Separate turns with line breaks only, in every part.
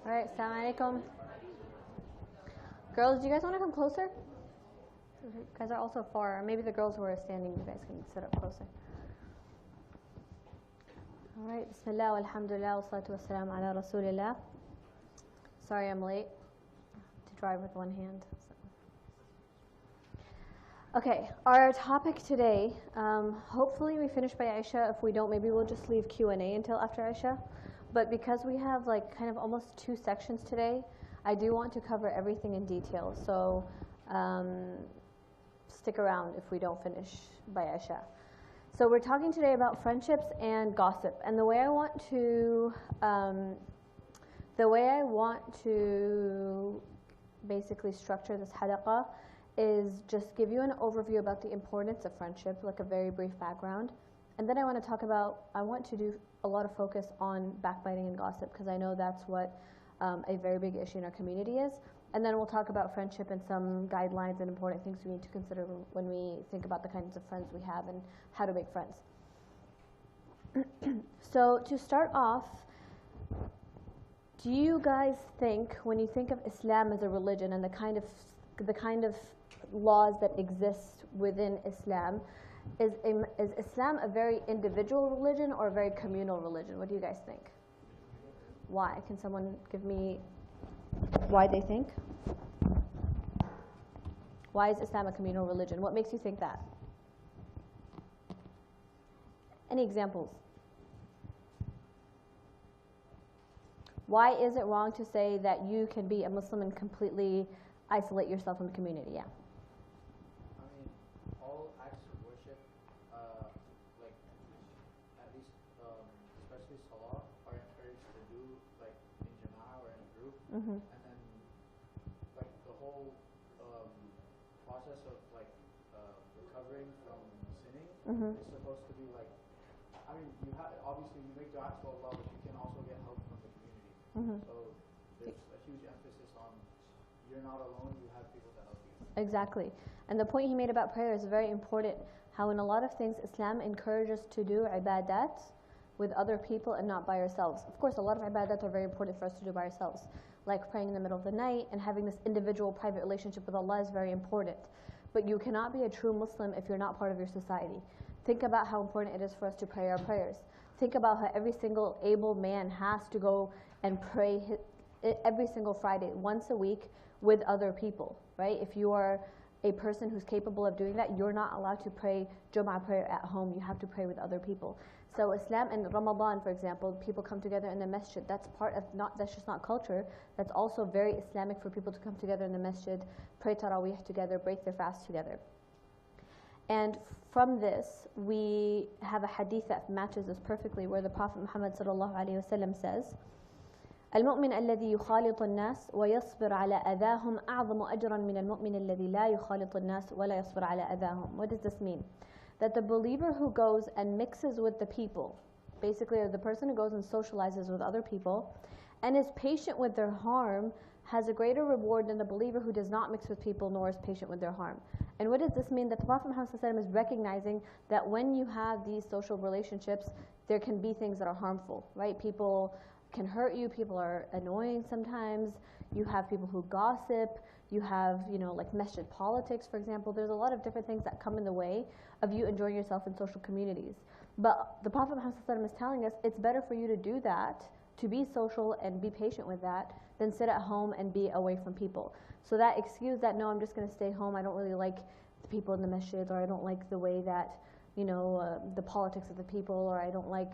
All right, assalamu alaikum. Girls, do you guys want to come closer? You guys are also far. Or maybe the girls who are standing, you guys can sit up closer. All right, bismillah, alhamdulillah, wa salatu wa salam ala rasulillah. Sorry I'm late. To drive with one hand. Okay, our topic today, hopefully we finish by Aisha. If we don't, maybe we'll just leave Q&A until after Aisha. But because we have like kind of almost 2 sections today, I do want to cover everything in detail. So stick around if we don't finish by Aisha. So we're talking today about friendships and gossip. And the way I want to basically structure this halaqah is just give you an overview about the importance of friendship, like a very brief background. And then I want to do a lot of focus on backbiting and gossip, because I know that's what a very big issue in our community is. And then we'll talk about friendship and some guidelines and important things we need to consider when we think about the kinds of friends we have and how to make friends. So to start off, do you guys think, when you think of Islam as a religion and the kind of laws that exist within Islam, is Islam a very individual religion or a very communal religion? What do you guys think? Why? Can someone give me why they think? Why is Islam a communal religion? What makes you think that? Any examples? Why is it wrong to say that you can be a Muslim and completely isolate yourself from the community? Yeah.
I mean, all acts of worship, like at least, especially salah, are encouraged to do like in jama'ah or in a group, and then like the whole process of like recovering from sinning is supposed to be like, I mean, obviously you make dua to Allah, but you can also get help from the community. So there's a huge emphasis on you're not alone, you have people to help you.
Exactly. And the point he made about prayer is very important. How in a lot of things, Islam encourages to do ibadat with other people and not by ourselves. Of course, a lot of ibadat are very important for us to do by ourselves. Like praying in the middle of the night and having this individual private relationship with Allah is very important. But you cannot be a true Muslim if you're not part of your society. Think about how important it is for us to pray our prayers. Think about how every single able man has to go and pray every single Friday, once a week, with other people, right? If you are a person who's capable of doing that, you're not allowed to pray Jum'ah prayer at home. You have to pray with other people. So Islam and Ramadan, for example, people come together in the masjid. That's just not culture. That's also very Islamic for people to come together in the masjid, pray tarawih together, break their fast together. And from this, we have a hadith that matches this perfectly, where the Prophet Muhammad ﷺ says, المؤمن الذي يخالط الناس ويصبر على أذاهم أعظم أجرا من المؤمن الذي لا يخالط الناس ولا يصبر على أذاهم. What does this mean? That the believer who goes and mixes with the people, basically the person who goes and socializes with other people and is patient with their harm, has a greater reward than the believer who does not mix with people nor is patient with their harm. And what does this mean? That the Prophet Muhammad is recognizing that when you have these social relationships, there can be things that are harmful, right? People can hurt you, people are annoying sometimes, you have people who gossip, you have, like masjid politics, for example. There's a lot of different things that come in the way of you enjoying yourself in social communities. But the Prophet Muhammad is telling us it's better for you to do that, to be social and be patient with that, than sit at home and be away from people. So that excuse that, no, I'm just going to stay home, I don't really like the people in the masjid, or I don't like the way that, the politics of the people, or I don't like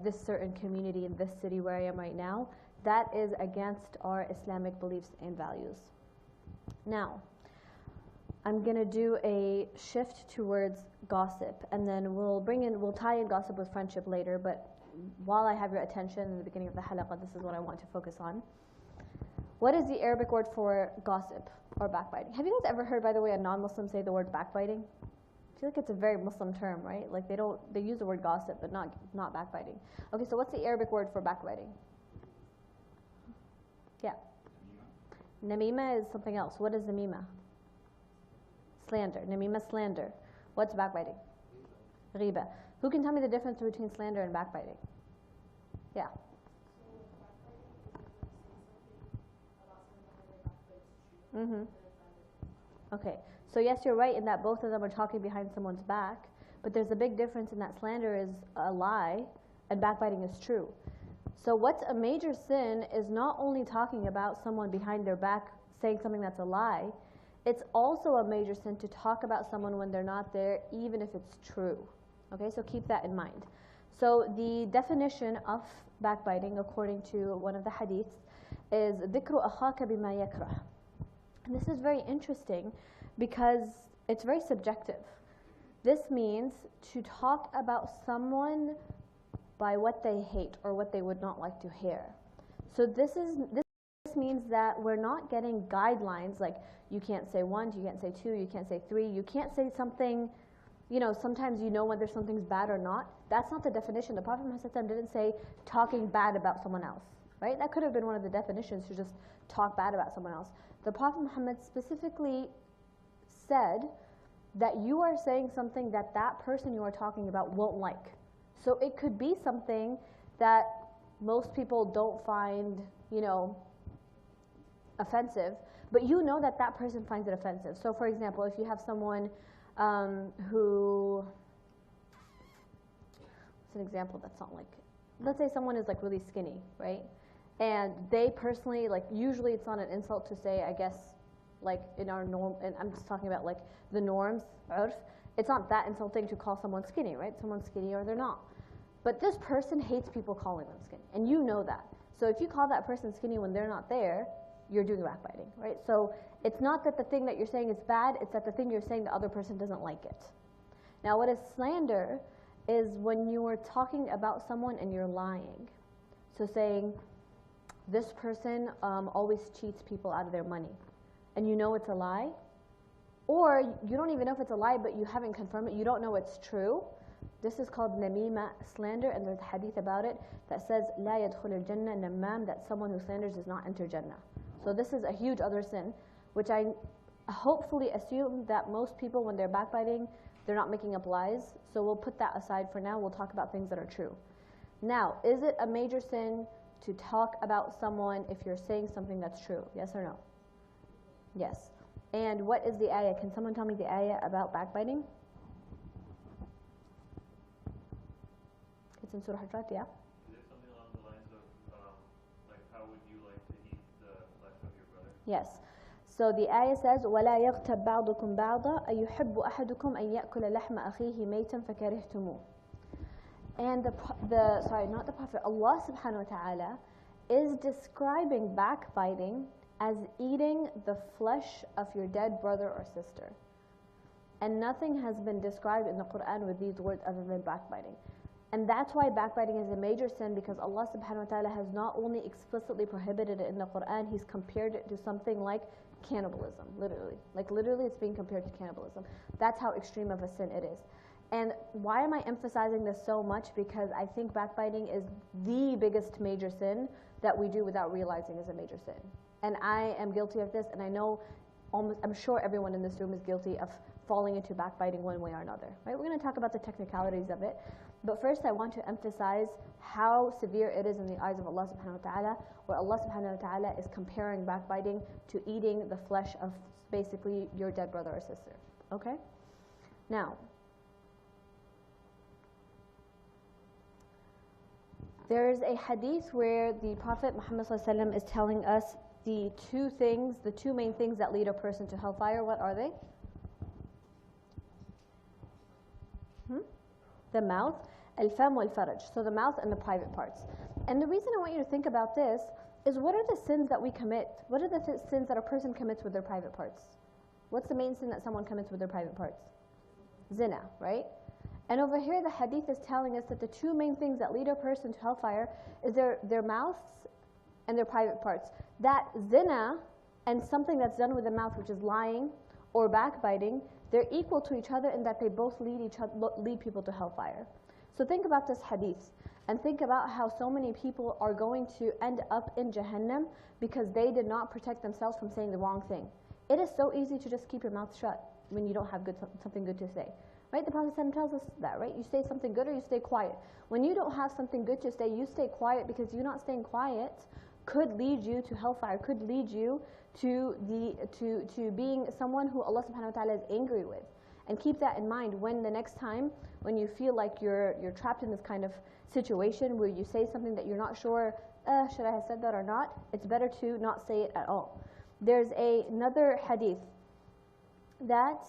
this certain community in this city where I am right now, that is against our Islamic beliefs and values. Now, I'm going to do a shift towards gossip, and then we'll tie in gossip with friendship later, but while I have your attention in the beginning of the halaqah, this is what I want to focus on. What is the Arabic word for gossip or backbiting? Have you guys ever heard, by the way, a non-Muslim say the word backbiting? I feel like it's a very Muslim term, right? Like they use the word gossip, but not backbiting. Okay, so what's the Arabic word for backbiting? Yeah. Namima is something else. What is namima? Slander. Namima, slander. What's backbiting? Ghiba. Who can tell me the difference between slander and backbiting? Yeah. Mm-hmm. Okay, so yes, you're right in that both of them are talking behind someone's back, but there's a big difference in that slander is a lie and backbiting is true. So what's a major sin is not only talking about someone behind their back saying something that's a lie, it's also a major sin to talk about someone when they're not there, even if it's true. Okay, so keep that in mind. So the definition of backbiting, according to one of the hadiths, is ذِكْرُ أَخَاكَ بِمَا يَكْرَهُ. And this is very interesting because it's very subjective. This means to talk about someone by what they hate or what they would not like to hear. So this means that we're not getting guidelines like you can't say one, you can't say two, you can't say three, you can't say something, sometimes you know whether something's bad or not. That's not the definition. The Prophet Muhammad didn't say talking bad about someone else, right? That could have been one of the definitions, to just talk bad about someone else. The Prophet Muhammad specifically said that you are saying something that that person you are talking about won't like. So it could be something that most people don't find, offensive, but you know that that person finds it offensive. So for example, if you have someone who, what's an example that's not like, let's say someone is like really skinny, right? And they personally, like usually it's not an insult to say, I guess, like in our norm, and I'm just talking about like the norms, urf, it's not that insulting to call someone skinny, right? Someone's skinny or they're not. But this person hates people calling them skinny, and you know that. So if you call that person skinny when they're not there, you're doing backbiting, right? So it's not that the thing that you're saying is bad, it's that the thing you're saying the other person doesn't like it. Now what is slander is when you are talking about someone and you're lying. So saying, this person always cheats people out of their money, and you know it's a lie, or you don't even know if it's a lie, but you haven't confirmed it, you don't know it's true. This is called namima, slander, and there's a hadith about it that says, لا يدخل الجنة نمام, that someone who slanders does not enter Jannah. So this is a huge other sin, which I hopefully assume that most people, when they're backbiting, they're not making up lies. So we'll put that aside for now. We'll talk about things that are true. Now, is it a major sin to talk about someone if you're saying something that's true? Yes or no? Yes. And what is the ayah? Can someone tell me the ayah about backbiting? It's in Surah Hujrat, yeah?
Is it something along the lines of, like, how would you like to eat the flesh of your brother?
Yes. So the ayah says, وَلَا يَغْتَبْ بَعْضُكُمْ بَعْضًا أَيُحِبُّ أَحَدُكُمْ أَن يَأْكُلَ لَحْمَ أَخِيهِ مَيْتًا فَكَرِهْتُمُوهُ. And Allah subhanahu wa ta'ala is describing backbiting as eating the flesh of your dead brother or sister. And nothing has been described in the Quran with these words other than backbiting. And that's why backbiting is a major sin, because Allah subhanahu wa ta'ala has not only explicitly prohibited it in the Quran, He's compared it to something like cannibalism, literally. Like literally it's being compared to cannibalism. That's how extreme of a sin it is. And why am I emphasizing this so much? Because I think backbiting is the biggest major sin that we do without realizing is a major sin. And I am guilty of this, and I know I'm sure everyone in this room is guilty of falling into backbiting one way or another. Right? We're going to talk about the technicalities of it. But first I want to emphasize how severe it is in the eyes of Allah subhanahu wa ta'ala, where Allah subhanahu wa ta'ala is comparing backbiting to eating the flesh of basically your dead brother or sister. Okay? Now, there's a hadith where the Prophet Muhammad sallallahu alaihi wasallam is telling us the two main things that lead a person to hellfire. What are they? The mouth, al-fam wal-faraj. So the mouth and the private parts. And the reason I want you to think about this is, what are the sins that we commit? What are the sins that a person commits with their private parts? What's the main sin that someone commits with their private parts? Zina, right? And over here the hadith is telling us that the two main things that lead a person to hellfire is their mouths and their private parts. That zina and something that's done with the mouth, which is lying or backbiting, they're equal to each other in that they both lead people to hellfire. So think about this hadith and think about how so many people are going to end up in Jahannam because they did not protect themselves from saying the wrong thing. It is so easy to just keep your mouth shut when you don't have something good to say. Right? The Prophet tells us that, right? You say something good or you stay quiet. When you don't have something good to say, you stay quiet, because you not staying quiet could lead you to hellfire, could lead you to being someone who Allah subhanahu wa ta'ala is angry with. And keep that in mind when the next time when you feel like you're trapped in this kind of situation where you say something that you're not sure, should I have said that or not? It's better to not say it at all. There's another hadith that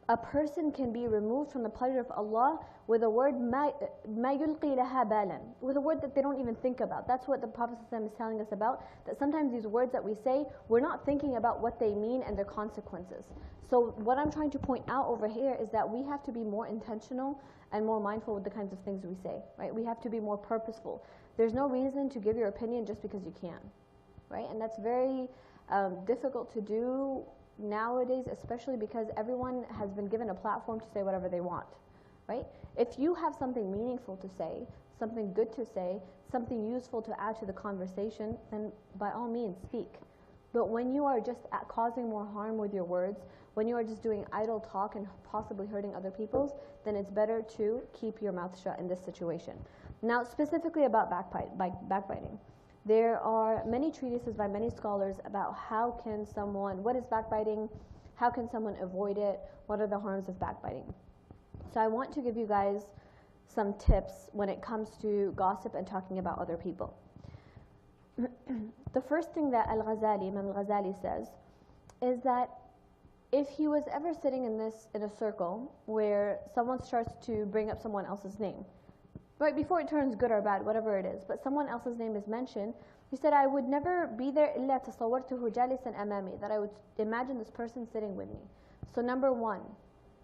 a person can be removed from the pleasure of Allah with a word مَا يُلْقِي لَهَا بَالًا, with a word that they don't even think about. That's what the Prophet ﷺ is telling us about, that sometimes these words that we say, we're not thinking about what they mean and their consequences. So what I'm trying to point out over here is that we have to be more intentional and more mindful with the kinds of things we say, right? We have to be more purposeful. There's no reason to give your opinion just because you can, right? And that's very difficult to do nowadays, especially because everyone has been given a platform to say whatever they want, right? If you have something meaningful to say, something good to say, something useful to add to the conversation, then by all means speak. But when you are just causing more harm with your words, when you are just doing idle talk and possibly hurting other people's, then it's better to keep your mouth shut in this situation. Now, specifically about backbiting. There are many treatises by many scholars about what is backbiting, how can someone avoid it, what are the harms of backbiting. So I want to give you guys some tips when it comes to gossip and talking about other people. The first thing that Imam Al-Ghazali says is that if he was ever sitting in a circle where someone starts to bring up someone else's name, right before it turns good or bad, whatever it is, but someone else's name is mentioned, he said, I would never be there إلا تصورته جالسا أمامي, that I would imagine this person sitting with me. So number one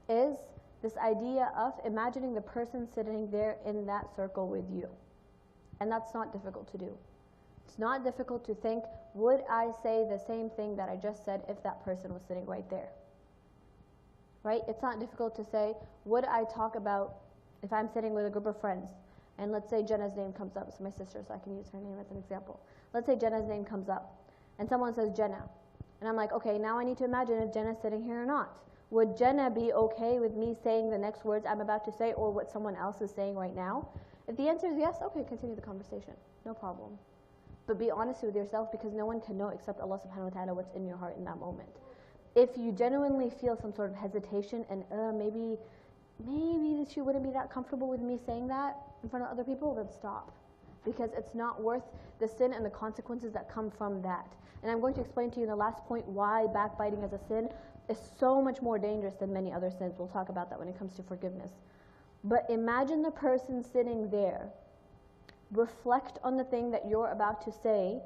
is this idea of imagining the person sitting there in that circle with you. And that's not difficult to do. It's not difficult to think, would I say the same thing that I just said if that person was sitting right there? Right? It's not difficult to say, would I talk about, if I'm sitting with a group of friends, and let's say Jenna's name comes up, it's my sister, so I can use her name as an example. Let's say Jenna's name comes up, and someone says Jenna. And I'm like, okay, now I need to imagine if Jenna's sitting here or not. Would Jenna be okay with me saying the next words I'm about to say, or what someone else is saying right now? If the answer is yes, okay, continue the conversation. No problem. But be honest with yourself, because no one can know except Allah subhanahu wa ta'ala what's in your heart in that moment. If you genuinely feel some sort of hesitation and maybe she wouldn't be that comfortable with me saying that in front of other people, then stop. Because it's not worth the sin and the consequences that come from that. And I'm going to explain to you in the last point why backbiting as a sin is so much more dangerous than many other sins. We'll talk about that when it comes to forgiveness. But imagine the person sitting there. Reflect on the thing that you're about to say,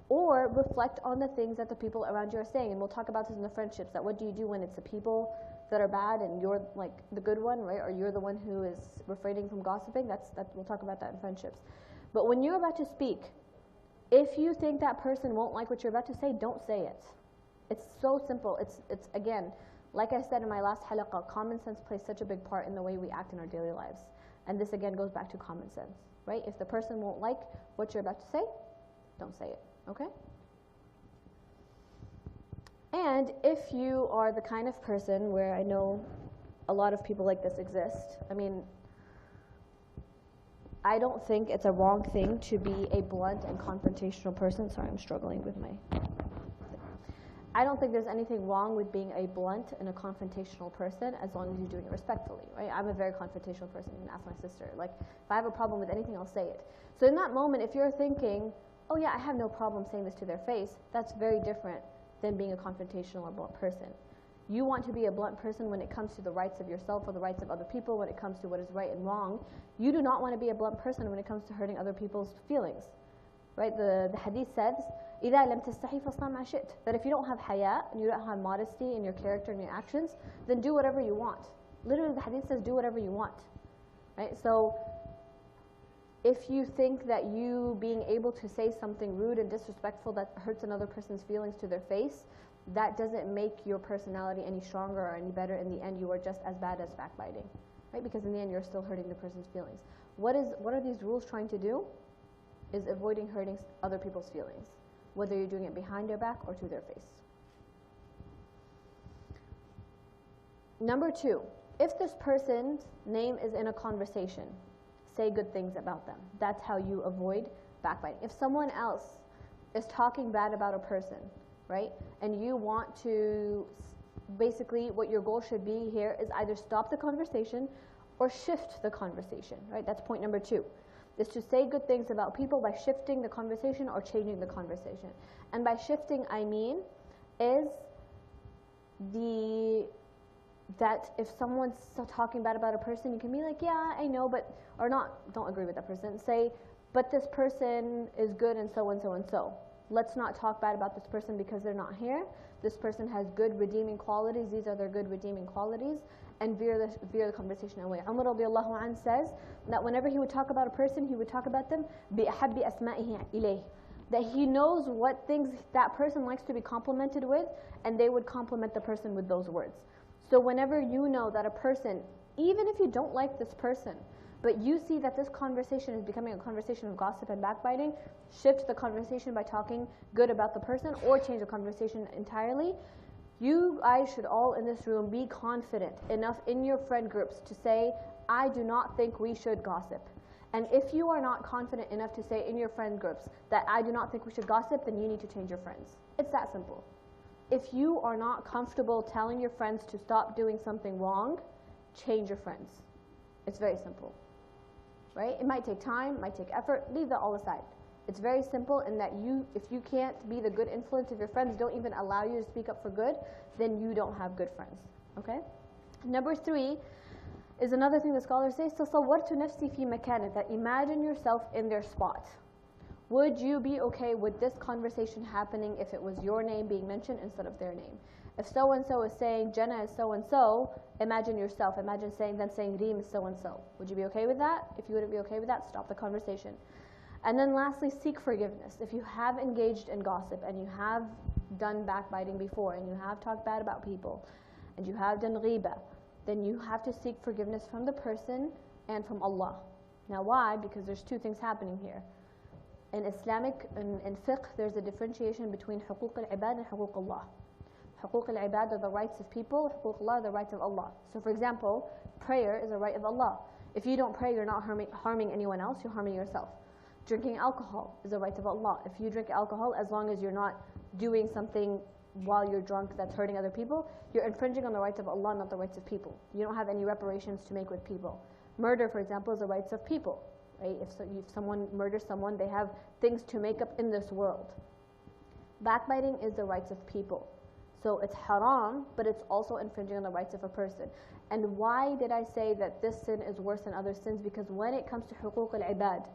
or reflect on the things that the people around you are saying. And we'll talk about this in the friendships, that what do you do when it's the people that are bad and you're like the good one, right? Or you're the one who is refraining from gossiping. We'll talk about that in friendships. But when you're about to speak, if you think that person won't like what you're about to say, don't say it. It's so simple. It's again, like I said in my last halaqah, common sense plays such a big part in the way we act in our daily lives. And this again goes back to common sense, right? If the person won't like what you're about to say, don't say it, okay? And if you are the kind of person where I know a lot of people like this exist, I mean, I don't think it's a wrong thing to be a blunt and confrontational person. Sorry, I'm struggling with my... I don't think there's anything wrong with being a blunt and a confrontational person as long as you're doing it respectfully, right? I'm a very confrontational person. You can ask my sister. Like, if I have a problem with anything, I'll say it. So in that moment, if you're thinking, oh yeah, I have no problem saying this to their face, that's very different than being a confrontational or blunt person. You want to be a blunt person when it comes to the rights of yourself or the rights of other people, when it comes to what is right and wrong. You do not want to be a blunt person when it comes to hurting other people's feelings, right? The hadith says, إِذَا لَمْ تَسْتَحِي فَاصْنَعْ مَا شِئْتَ, that if you don't have haya and you don't have modesty in your character and your actions, then do whatever you want. Literally, the hadith says, do whatever you want, right? So if you think that you being able to say something rude and disrespectful that hurts another person's feelings to their face, that doesn't make your personality any stronger or any better. In the end, you are just as bad as backbiting, right? Because in the end, you're still hurting the person's feelings. What are these rules trying to do? Is avoiding hurting other people's feelings, whether you're doing it behind their back or to their face. Number two, if this person's name is in a conversation, say good things about them. That's how you avoid backbiting. If someone else is talking bad about a person, right, and you want to, basically what your goal should be here is either stop the conversation or shift the conversation, right? That's point number 2, is to say good things about people by shifting the conversation or changing the conversation. And by shifting, I mean, is that if someone's still talking bad about a person, you can be like, yeah, I know, but, or not, don't agree with that person. Say, but this person is good and so and so and so. Let's not talk bad about this person because they're not here. This person has good redeeming qualities. These are their good redeeming qualities. And veer the conversation away. Umar radiallahu anh says that whenever he would talk about a person, he would talk about them بِأَحَبِّ أَسْمَائِهِ إِلَيْهِ, that he knows what things that person likes to be complimented with, and they would compliment the person with those words. So whenever you know that a person, even if you don't like this person, but you see that this conversation is becoming a conversation of gossip and backbiting, shift the conversation by talking good about the person or change the conversation entirely. You guys should all in this room be confident enough in your friend groups to say, I do not think we should gossip. And if you are not confident enough to say in your friend groups that I do not think we should gossip, then you need to change your friends. It's that simple. If you are not comfortable telling your friends to stop doing something wrong, change your friends. It's very simple, right? It might take time, it might take effort, leave that all aside. It's very simple in that if you can't be the good influence, if your friends don't even allow you to speak up for good, then you don't have good friends, okay? Number 3 is another thing the scholars say, تَصَوَّرْتُ نَفْسِي فِي مَكَانٍ, that imagine yourself in their spot. Would you be okay with this conversation happening if it was your name being mentioned instead of their name? If so-and-so is saying Jannah is so-and-so, imagine yourself. Imagine saying Reem is so-and-so. Would you be okay with that? If you wouldn't be okay with that, stop the conversation. And then lastly, seek forgiveness. If you have engaged in gossip and you have done backbiting before and you have talked bad about people and you have done ghiba, then you have to seek forgiveness from the person and from Allah. Now why? Because there's 2 things happening here. In Islamic, in fiqh, there's a differentiation between حقوق العباد and حقوق Allah. حقوق العباد are the rights of people, حقوق Allah are the rights of Allah. So for example, prayer is a right of Allah. If you don't pray, you're not harming anyone else, you're harming yourself. Drinking alcohol is a right of Allah. If you drink alcohol, as long as you're not doing something while you're drunk that's hurting other people, you're infringing on the rights of Allah, not the rights of people. You don't have any reparations to make with people. Murder, for example, is the rights of people. Right? If someone murders someone, they have things to make up in this world. Backbiting is the rights of people. So it's haram, but it's also infringing on the rights of a person. And why did I say that this sin is worse than other sins? Because when it comes to حقوق العباد,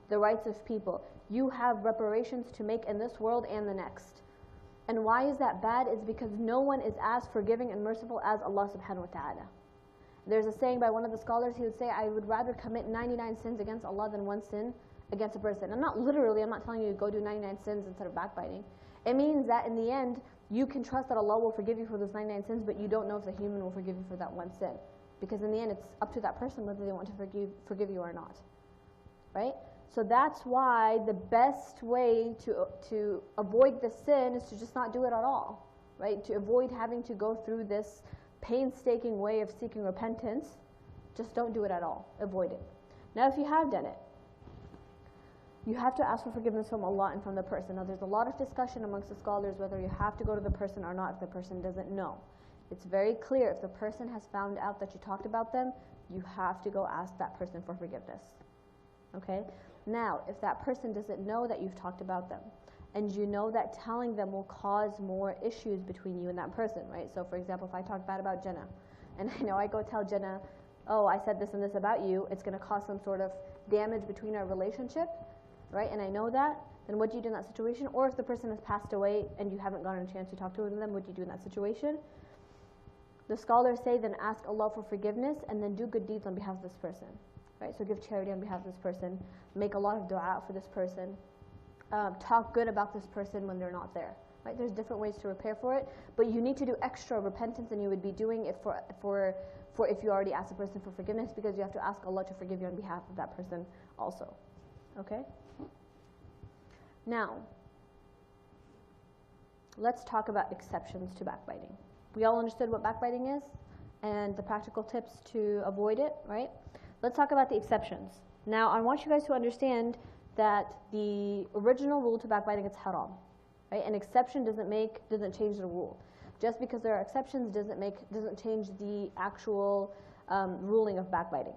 the rights of people, you have reparations to make in this world and the next. And why is that bad? Is because no one is as forgiving and merciful as Allah subhanahu wa ta'ala. There's a saying by one of the scholars, he would say, I would rather commit 99 sins against Allah than 1 sin against a person. And not literally, I'm not telling you to go do 99 sins instead of backbiting. It means that in the end, you can trust that Allah will forgive you for those 99 sins, but you don't know if the human will forgive you for that 1 sin. Because in the end, it's up to that person whether they want to forgive you or not. Right? So that's why the best way to avoid the sin is to just not do it at all, right? To avoid having to go through this painstaking way of seeking repentance, just don't do it at all. Avoid it. Now, if you have done it, you have to ask for forgiveness from Allah and from the person. Now, there's a lot of discussion amongst the scholars whether you have to go to the person or not if the person doesn't know. It's very clear if the person has found out that you talked about them, you have to go ask that person for forgiveness. Okay? Now, if that person doesn't know that you've talked about them, and you know that telling them will cause more issues between you and that person, right? So for example, if I talk bad about Jannah, and I know I go tell Jannah, oh, I said this and this about you, it's going to cause some sort of damage between our relationship, right? And I know that, then what do you do in that situation? Or if the person has passed away and you haven't gotten a chance to talk to them, what do you do in that situation? The scholars say then ask Allah for forgiveness and then do good deeds on behalf of this person. Right? So give charity on behalf of this person, make a lot of dua for this person, talk good about this person when they're not there. Right? There's different ways to repair for it, but you need to do extra repentance, and you would be doing it for if you already asked the person for forgiveness, because you have to ask Allah to forgive you on behalf of that person also. Okay? Now, let's talk about exceptions to backbiting. We all understood what backbiting is and the practical tips to avoid it, right? Let's talk about the exceptions. Now, I want you guys to understand that the original rule to backbiting is haram, right? An exception doesn't change the rule. Just because there are exceptions doesn't change the actual ruling of backbiting.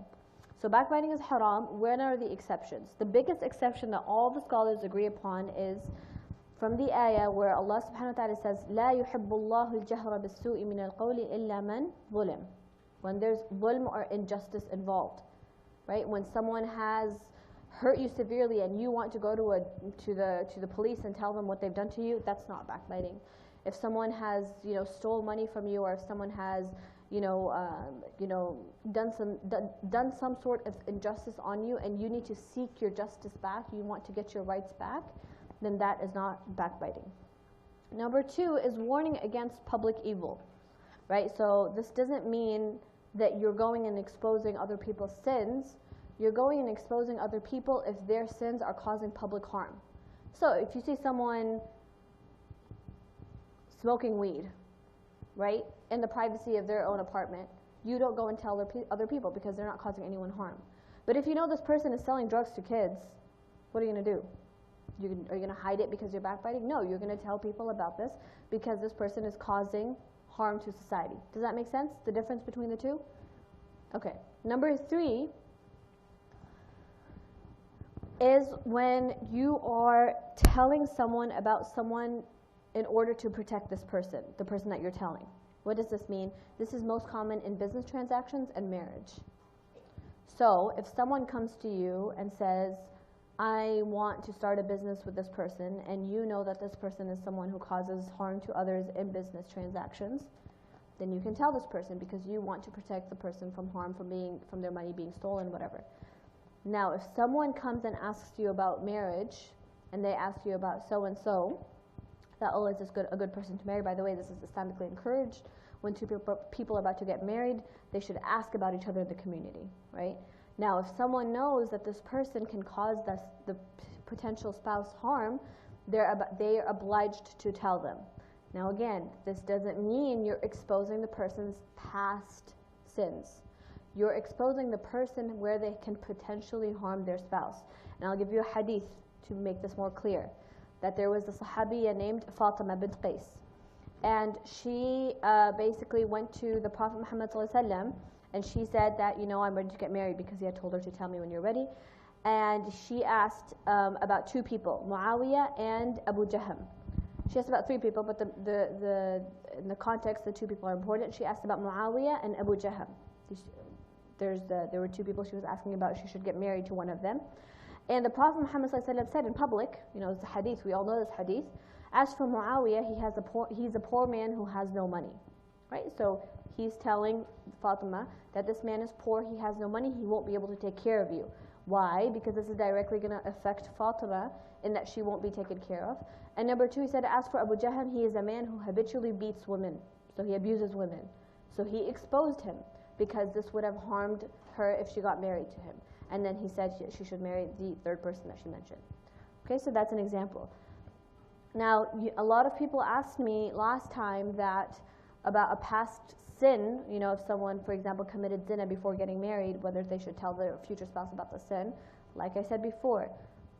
So backbiting is haram. When are the exceptions? The biggest exception that all the scholars agree upon is from the ayah where Allah subhanahu wa ta'ala says, لا يحب الله الجهر بالسوء من القول إلا من ظلم. When there's zulm or injustice involved, right? When someone has hurt you severely and you want to go to the police and tell them what they've done to you, that's not backbiting. If someone has stole money from you, or if someone has done some sort of injustice on you and you need to seek your justice back, you want to get your rights back, then that is not backbiting. Number 2 is warning against public evil, right? So this doesn't mean that you're going and exposing other people's sins. You're going and exposing other people if their sins are causing public harm. So if you see someone smoking weed, right, in the privacy of their own apartment, you don't go and tell other people because they're not causing anyone harm. But if you know this person is selling drugs to kids, what are you going to do? Are you going to hide it because you're backbiting? No, you're going to tell people about this because this person is causing harm to society. Does that make sense? The difference between the two? Okay. Number 3 is when you are telling someone about someone in order to protect this person, the person that you're telling. What does this mean? This is most common in business transactions and marriage. So if someone comes to you and says, I want to start a business with this person, and you know that this person is someone who causes harm to others in business transactions, then you can tell this person because you want to protect the person from harm, from their money being stolen, whatever. Now, if someone comes and asks you about marriage, and they ask you about so-and-so, that, oh, is this a good person to marry? By the way, this is Islamically encouraged. When two people are about to get married, they should ask about each other in the community, right? Now, if someone knows that this person can cause the potential spouse harm, they are obliged to tell them. Now, again, this doesn't mean you're exposing the person's past sins. You're exposing the person where they can potentially harm their spouse. And I'll give you a hadith to make this more clear. That there was a sahabiya named Fatima bint Qais. And she basically went to the Prophet Muhammad ﷺ, and she said that, I'm ready to get married, because he had told her to tell me when you're ready. And she asked about 2 people, Muawiyah and Abu Jahm. She asked about 3 people, but in the context, the 2 people are important. She asked about Muawiyah and Abu Jahm. There were 2 people she was asking about. She should get married to one of them. And the Prophet Muhammad ﷺ said in public, it's a hadith, we all know this hadith, as for Muawiyah, he's a poor man who has no money, right? So he's telling Fatima that this man is poor, he has no money, he won't be able to take care of you. Why? Because this is directly going to affect Fatima in that she won't be taken care of. And number 2, he said, as for Abu Jahm, he is a man who habitually beats women, so he abuses women. So he exposed him because this would have harmed her if she got married to him. And then he said she should marry the 3rd person that she mentioned. Okay, so that's an example. Now, a lot of people asked me last time about a past sin, if someone, for example, committed zina before getting married, whether they should tell their future spouse about the sin. Like I said before,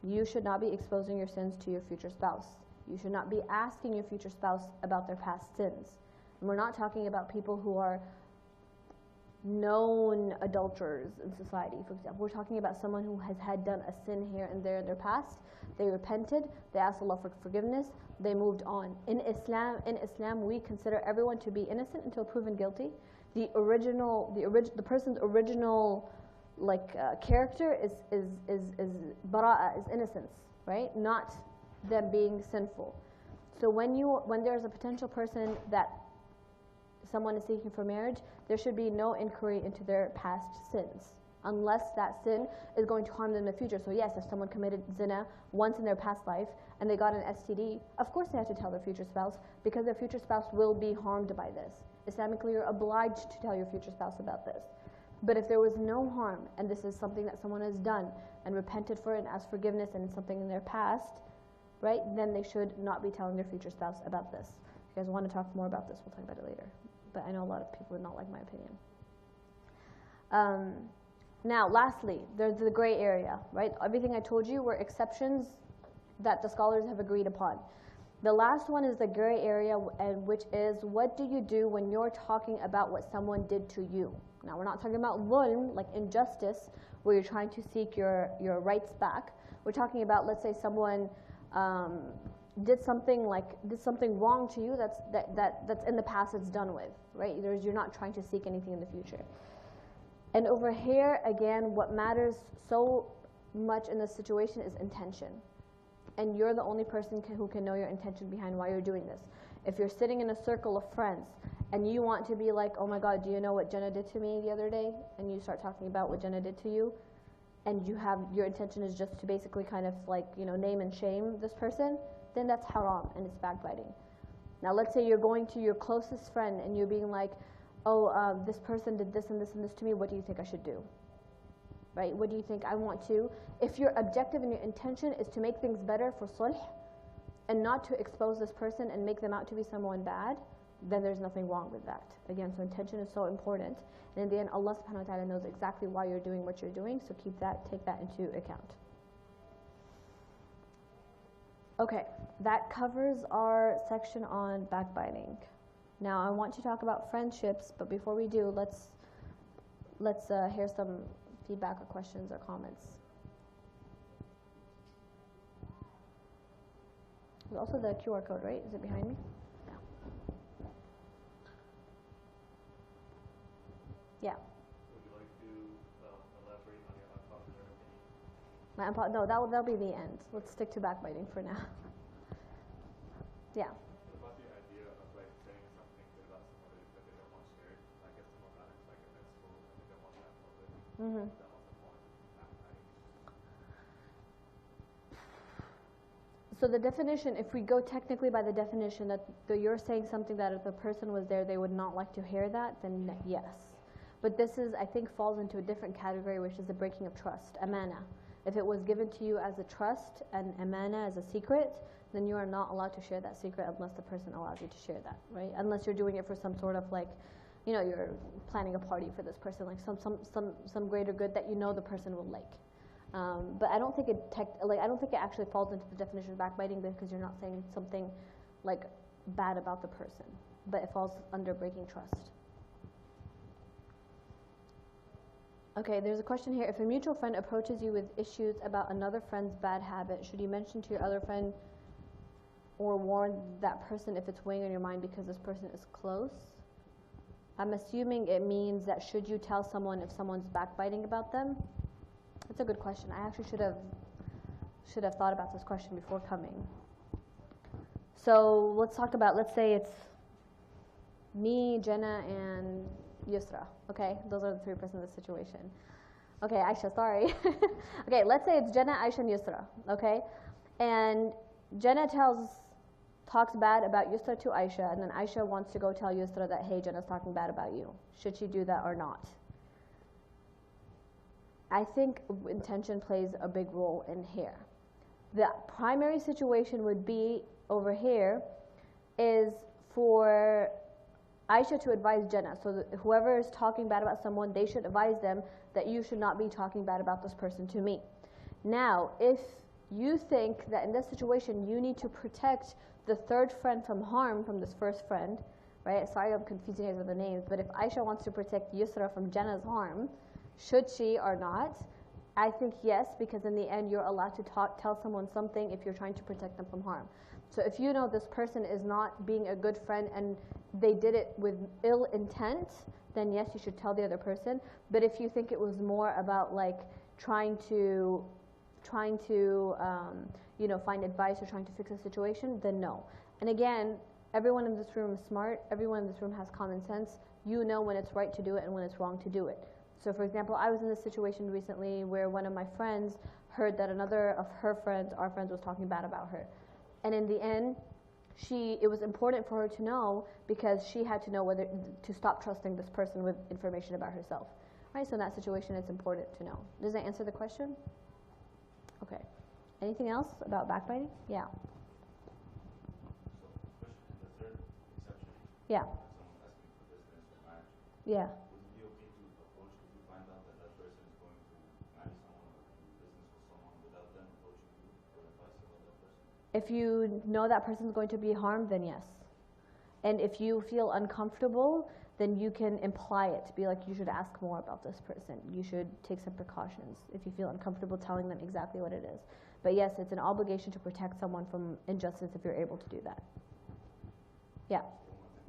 you should not be exposing your sins to your future spouse. You should not be asking your future spouse about their past sins. And we're not talking about people who are known adulterers in society, for example. We're talking about someone who has done a sin here and there in their past. They repented, they asked Allah for forgiveness, they moved on. In Islam, we consider everyone to be innocent until proven guilty. The person's original character is bara'a, is innocence, right? Not them being sinful. So when there's a potential person that someone is seeking for marriage, there should be no inquiry into their past sins, unless that sin is going to harm them in the future. So yes, if someone committed zina once in their past life and they got an STD, of course they have to tell their future spouse, because their future spouse will be harmed by this. Islamically, you're obliged to tell your future spouse about this. But if there was no harm, and this is something that someone has done and repented for it and asked forgiveness, and it's something in their past, right, then they should not be telling their future spouse about this. If you guys want to talk more about this, we'll talk about it later. But I know a lot of people would not like my opinion. Now, lastly, there's the gray area, right? Everything I told you were exceptions that the scholars have agreed upon. The last one is the gray area, and which is, what do you do when you're talking about what someone did to you? Now, we're not talking about dhulm, like injustice, where you're trying to seek your rights back. We're talking about, let's say someone did something wrong to you that's in the past, it's done with, right? You're not trying to seek anything in the future. And over here, again, what matters so much in this situation is intention. And you're the only person who can know your intention behind why you're doing this. If you're sitting in a circle of friends and you want to be like, oh my God, do you know what Jenna did to me the other day? And you start talking about what Jenna did to you, and your intention is just to basically kind of like, name and shame this person, then that's haram and it's backbiting. Now let's say you're going to your closest friend and you're being like, oh, this person did this and this and this to me, what do you think I should do? Right? What do you think I want to? If your objective and your intention is to make things better for sulh and not to expose this person and make them out to be someone bad, then there's nothing wrong with that. Again, so intention is so important. And in the end, Allah subhanahu wa ta'ala knows exactly why you're doing what you're doing, so take that into account. Okay, that covers our section on backbiting. Now I want to talk about friendships, but before we do, let's hear some feedback or questions or comments. There's also the QR code, right? Is it behind me? Yeah.
Would you like to elaborate on your unpopular opinion?
My no, that'll be the end. Let's stick to backbiting for now. Yeah.
What about the idea of like saying something good about somebody that they don't want shared? Like if someone got into like a med school and they don't want that public,
Mm-hmm.
that also falls into backbiting.
So the definition, if we go technically by the definition that you're saying something that if the person was there they would not like to hear that, then yes. But this is, I think, falls into a different category, which is the breaking of trust, amana. If it was given to you as a trust and amana as a secret, then you are not allowed to share that secret unless the person allows you to share that, right? Unless you're doing it for some sort of like, you're planning a party for this person, like some greater good that the person will like. But I don't think I don't think it actually falls into the definition of backbiting because you're not saying something like bad about the person, but it falls under breaking trust. Okay, there's a question here. If a mutual friend approaches you with issues about another friend's bad habit, should you mention to your other friend or warn that person if it's weighing on your mind because this person is close? I'm assuming it means that should you tell someone if someone's backbiting about them? That's a good question. I actually should have thought about this question before coming. So let's say it's me, Jenna, and Yusra. Okay, those are the three persons in this situation. Okay, Aisha, sorry. Okay, let's say it's Jenna, Aisha, and Yusra. Okay, and Jenna talks bad about Yusra to Aisha, and then Aisha wants to go tell Yusra that, hey, Jenna's talking bad about you. Should she do that or not? I think intention plays a big role in here. The primary situation would be over here is for Aisha to advise Jenna. So that whoever is talking bad about someone, they should advise them that you should not be talking bad about this person to me. Now, if you think that in this situation you need to protect the third friend from harm from this first friend, right? Sorry, I'm confusing you guys with the names, but if Aisha wants to protect Yusra from Jenna's harm, should she or not? I think yes, because in the end you're allowed to tell someone something if you're trying to protect them from harm. So if you know this person is not being a good friend and they did it with ill intent, then yes, you should tell the other person. But if you think it was more about like trying to find advice or trying to fix a situation, then no. And again, everyone in this room is smart. Everyone in this room has common sense. You know when it's right to do it and when it's wrong to do it. So for example, I was in this situation recently where one of my friends heard that another of her friends, our friends, was talking bad about her. And in the end, it was important for her to know because she had to know whether to stop trusting this person with information about herself. Right? So in that situation, it's important to know. Does that answer the question? Okay. Anything else about backbiting? Yeah.
So, question, the third exception.
Yeah.
Someone asking for distance or marriage.
Yeah.
Would it be okay to approach if you find out that that person is going
If you know that person's going to be harmed, then yes. And if you feel uncomfortable, then you can imply it. Be like, you should ask more about this person. You should take some precautions if you feel uncomfortable telling them exactly what it is. But yes, it's an obligation to protect someone from injustice if you're able to do that. Yeah.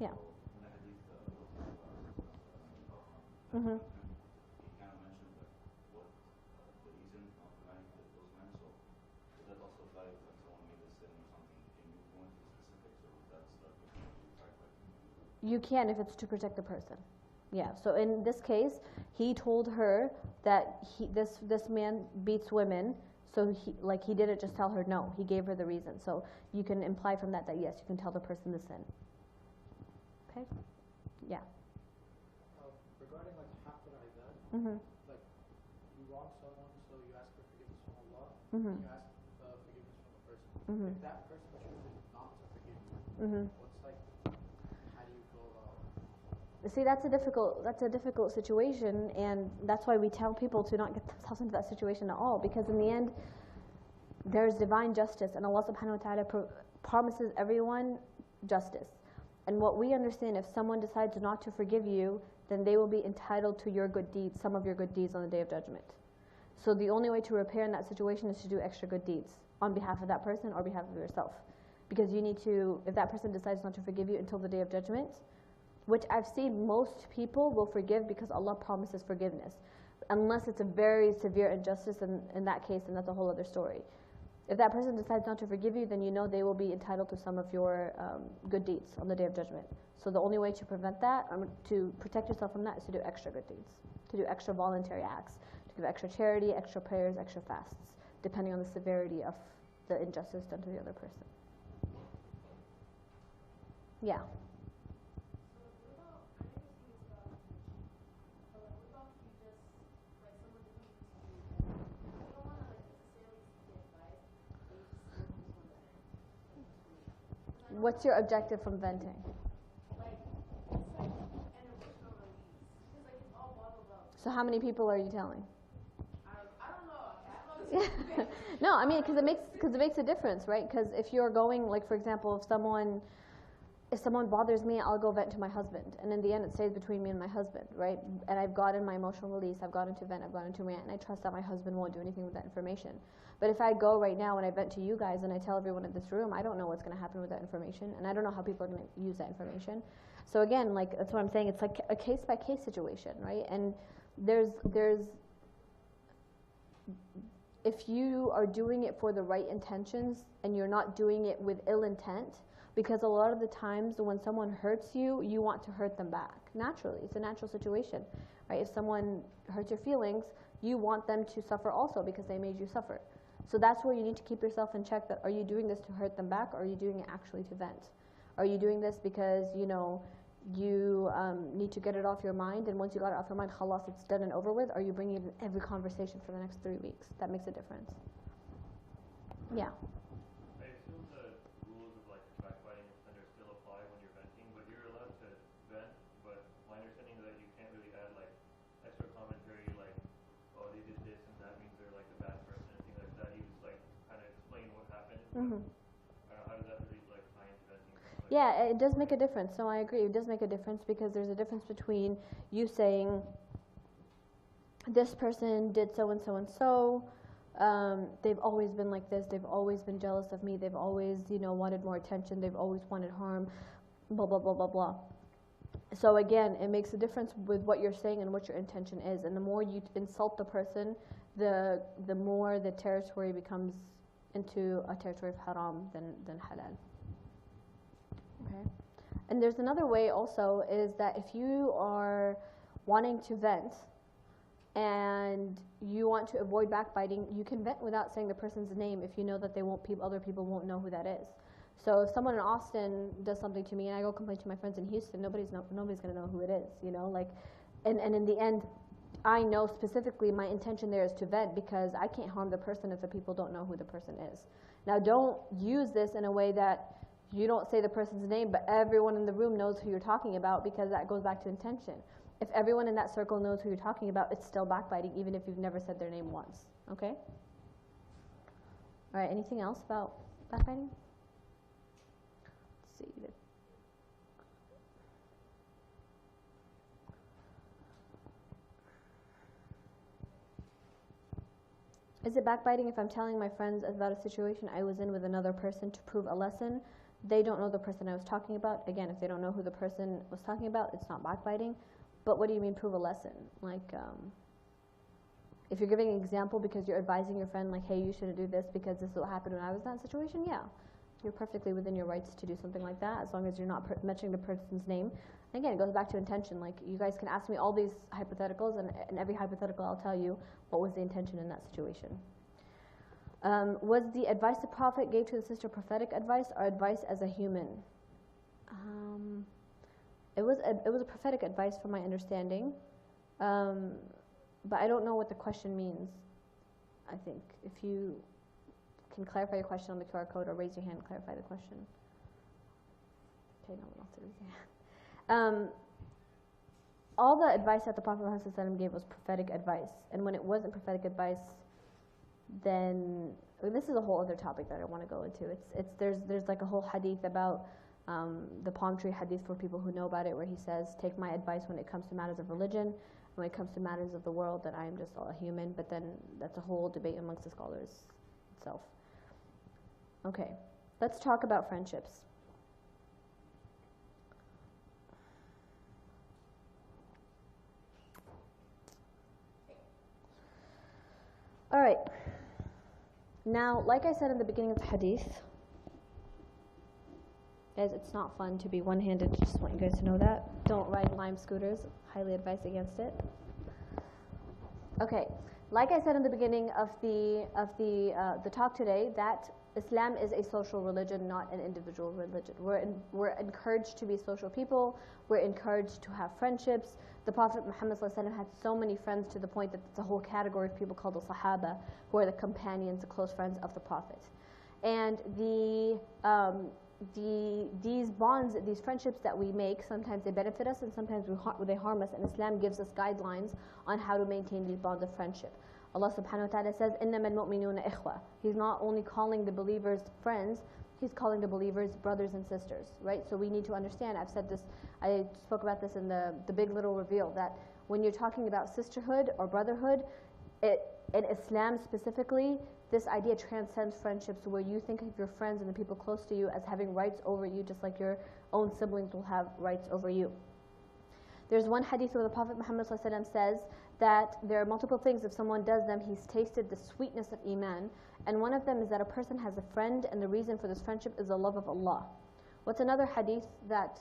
Yeah. Mm-hmm. You can if it's to protect the person. Yeah. So in this case, he told her that this man beats women. So he didn't just tell her no. He gave her the reason. So you can imply from that yes, you can tell the person the sin. Okay. Yeah.
Regarding like haqqul ibad,
Mm-hmm.
like you wrong someone, so you ask for forgiveness from Allah.
Mm-hmm.
You ask forgiveness from the person.
Mm-hmm.
If that person chooses not to forgive you,
Mm-hmm.
what's like, how do you go about?
See, that's a difficult situation, and that's why we tell people to not get themselves into that situation at all, because in the end, there's divine justice, and Allah subhanahu wa ta'ala promises everyone justice. And what we understand, if someone decides not to forgive you, then they will be entitled to your good deeds, some of your good deeds on the Day of Judgment. So the only way to repair in that situation is to do extra good deeds on behalf of that person or behalf of yourself. Because you need to, if that person decides not to forgive you until the Day of Judgment, which I've seen most people will forgive because Allah promises forgiveness. Unless it's a very severe injustice, and in that case, then that's a whole other story. If that person decides not to forgive you, then you know they will be entitled to some of your good deeds on the Day of Judgment. So the only way to prevent that, to protect yourself from that, is to do extra good deeds, to do extra voluntary acts, to give extra charity, extra prayers, extra fasts, depending on the severity of the injustice done to the other person. Yeah. What's your objective from venting? So how many people are you telling? I don't know. No, I mean, because it makes a difference, right? Because if you're going, like, for example, if someone bothers me, I'll go vent to my husband, and in the end, it stays between me and my husband, right? And I've gotten my emotional release, I've gotten to vent, I've gotten to rant, and I trust that my husband won't do anything with that information. But if I go right now and I vent to you guys and I tell everyone in this room, I don't know what's going to happen with that information, and I don't know how people are going to use that information. So again, like, that's what I'm saying. It's like a case-by-case situation, right? And there's if you are doing it for the right intentions and you're not doing it with ill intent, because a lot of the times when someone hurts you, you want to hurt them back. Naturally, it's a natural situation, right? If someone hurts your feelings, you want them to suffer also because they made you suffer. So that's where you need to keep yourself in check, that are you doing this to hurt them back, or are you doing it actually to vent? Are you doing this because, you know, you need to get it off your mind, and once you got it off your mind, khalas, it's done and over with? Or are you bringing it in every conversation for the next 3 weeks? That makes a difference. Yeah.
I assume the rules of like backbiting offenders still apply when you're venting, but you're allowed to vent, but my understanding is that you can't really add like extra commentary like, oh, they did this and that means they're like a bad person, anything like that. You just like kind of explain what happened.
Mm-hmm.
How does that really like tie into venting? Like,
Yeah, it does make a difference. So I agree, it does make a difference, because there's a difference between you saying, this person did so and so and so, they've always been like this, they've always been jealous of me, they've always, you know, wanted more attention, they've always wanted harm, blah, blah, blah, blah, blah. So again, it makes a difference with what you're saying and what your intention is. And the more you insult the person, the more the territory becomes into a territory of haram than halal. Okay. And there's another way also, is that if you are wanting to vent and you want to avoid backbiting, you can vent without saying the person's name if you know that other people won't know who that is. So if someone in Austin does something to me and I go complain to my friends in Houston, nobody's going to know who it is, you know, like, and in the end, I know specifically my intention there is to vent, because I can't harm the person if the people don't know who the person is. Now, don't use this in a way that you don't say the person's name, but everyone in the room knows who you're talking about, because that goes back to intention. If everyone in that circle knows who you're talking about, it's still backbiting, even if you've never said their name once. Okay? All right, anything else about Backbiting? Let's see. Is it backbiting if I'm telling my friends about a situation I was in with another person to prove a lesson? They don't know the person I was talking about. Again, if they don't know who the person was talking about, it's not backbiting. But what do you mean prove a lesson? Like, if you're giving an example because you're advising your friend, like, hey, you shouldn't do this because this is what happened when I was in that situation, yeah. You're perfectly within your rights to do something like that, as long as you're not mentioning the person's name. And again, it goes back to intention. Like, you guys can ask me all these hypotheticals, and in every hypothetical I'll tell you what was the intention in that situation. Was the advice the Prophet gave to the sister prophetic advice or advice as a human? It was a prophetic advice from my understanding, but I don't know what the question means. I think if you can clarify your question on the QR code or raise your hand and clarify the question. Okay, no one else to raise their hand. All the advice that the Prophet ﷺ gave was prophetic advice, and when it wasn't prophetic advice, then this is a whole other topic that I want to go into. There's like a whole hadith about the palm tree hadith for people who know about it, where he says, take my advice when it comes to matters of religion, and when it comes to matters of the world, that I am just a human. But then that's a whole debate amongst the scholars itself. Okay, let's talk about friendships. All right. Now, like I said in the beginning of the hadith, guys, it's not fun to be one-handed. Just want you guys to know that. Don't ride Lime scooters. Highly advise against it. Okay, like I said in the beginning of the talk today, that Islam is a social religion, not an individual religion. We're encouraged to be social people. We're encouraged to have friendships. The Prophet Muhammad ﷺ had so many friends to the point that it's a whole category of people called the Sahaba, who are the companions, the close friends of the Prophet. And these bonds, these friendships that we make, sometimes they benefit us and sometimes they harm us. And Islam gives us guidelines on how to maintain these bonds of friendship. Allah subhanahu wa ta'ala says, إِنَّمَا الْمُؤْمِنُونَ إِخْوَةً. He's not only calling the believers friends, He's calling the believers brothers and sisters, right? So we need to understand, I've said this, I spoke about this in the Big Little Reveal, that when you're talking about sisterhood or brotherhood, in Islam specifically, this idea transcends friendships, where you think of your friends and the people close to you as having rights over you, just like your own siblings will have rights over you. There's one hadith where the Prophet Muhammad ﷺ says that there are multiple things, if someone does them, he's tasted the sweetness of Iman. And one of them is that a person has a friend, and the reason for this friendship is the love of Allah. What's another hadith that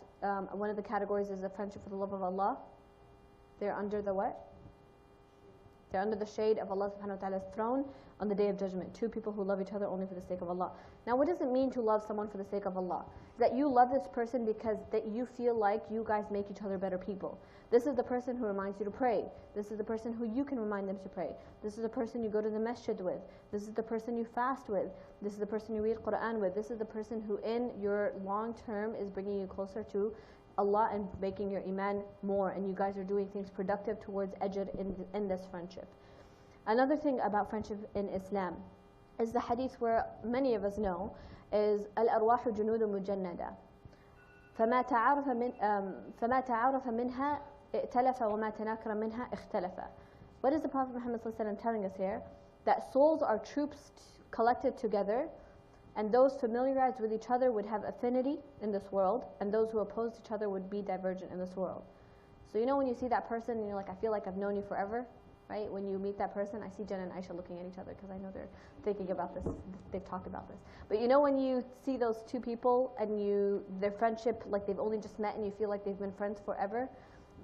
one of the categories is a friendship for the love of Allah? They're under the what? They're under the shade of Allah subhanahu wa ta'ala's throne on the Day of Judgment. Two people who love each other only for the sake of Allah. Now, what does it mean to love someone for the sake of Allah? That you love this person because that you feel like you guys make each other better people. This is the person who reminds you to pray. This is the person who you can remind them to pray. This is the person you go to the masjid with. This is the person you fast with. This is the person you read Quran with. This is the person who in your long term is bringing you closer to Allah and making your iman more, and you guys are doing things productive towards ajr in this friendship. Another thing about friendship in Islam is the hadith where many of us know is al-arwahu junudun mujannada. فما تعارف منها ائتلف وما تناكر منها اختلف. What is the Prophet Muhammad ﷺ telling us here? That souls are troops collected together, and those familiarized with each other would have affinity in this world, and those who opposed each other would be divergent in this world. So you know when you see that person and you're like, I feel like I've known you forever, right? When you meet that person, I see Jen and Aisha looking at each other because I know they're thinking about this, they've talked about this. But you know when you see those two people and their friendship, like they've only just met and you feel like they've been friends forever?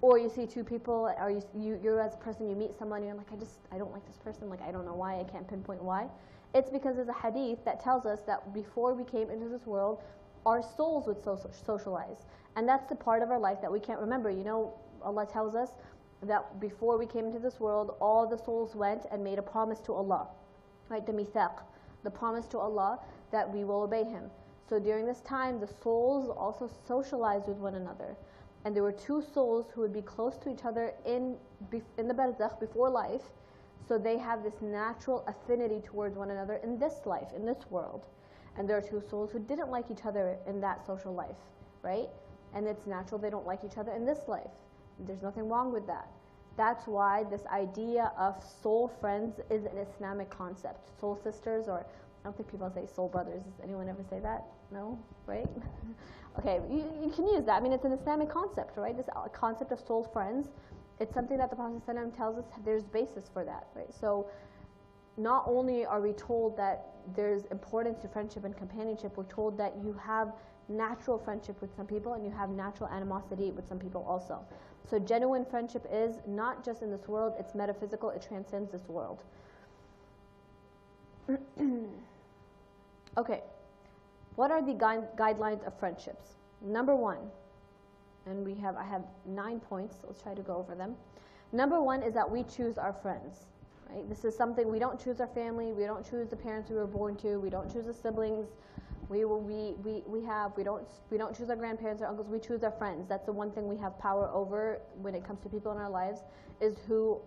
Or you see two people, or you're as a person, you meet someone and you're like, I don't like this person, like I don't know why, I can't pinpoint why. It's because there's a hadith that tells us that before we came into this world, our souls would socialize. And that's the part of our life that we can't remember. You know, Allah tells us that before we came into this world, all the souls went and made a promise to Allah. Right, the mithaq, the promise to Allah that we will obey Him. So during this time, the souls also socialized with one another. And there were two souls who would be close to each other in the barzakh, before life. So they have this natural affinity towards one another in this life, in this world. And there are two souls who didn't like each other in that social life, right? And it's natural they don't like each other in this life. There's nothing wrong with that. That's why this idea of soul friends is an Islamic concept. Soul sisters, or I don't think people say soul brothers. Does anyone ever say that? No? Right? Okay, you can use that. I mean, it's an Islamic concept, right? This concept of soul friends, it's something that the Prophet ﷺ tells us there's basis for that, right? So not only are we told that there's importance to friendship and companionship, we're told that you have natural friendship with some people and you have natural animosity with some people also. So genuine friendship is not just in this world, it's metaphysical, it transcends this world. Okay, what are the guidelines of friendships? Number one, and I have 9 points, so let's try to go over them. Number one is that we choose our friends. Right? This is something, we don't choose our family, we don't choose the parents we were born to, we don't choose the siblings, we don't choose our grandparents or uncles, we choose our friends. That's the one thing we have power over when it comes to people in our lives, is who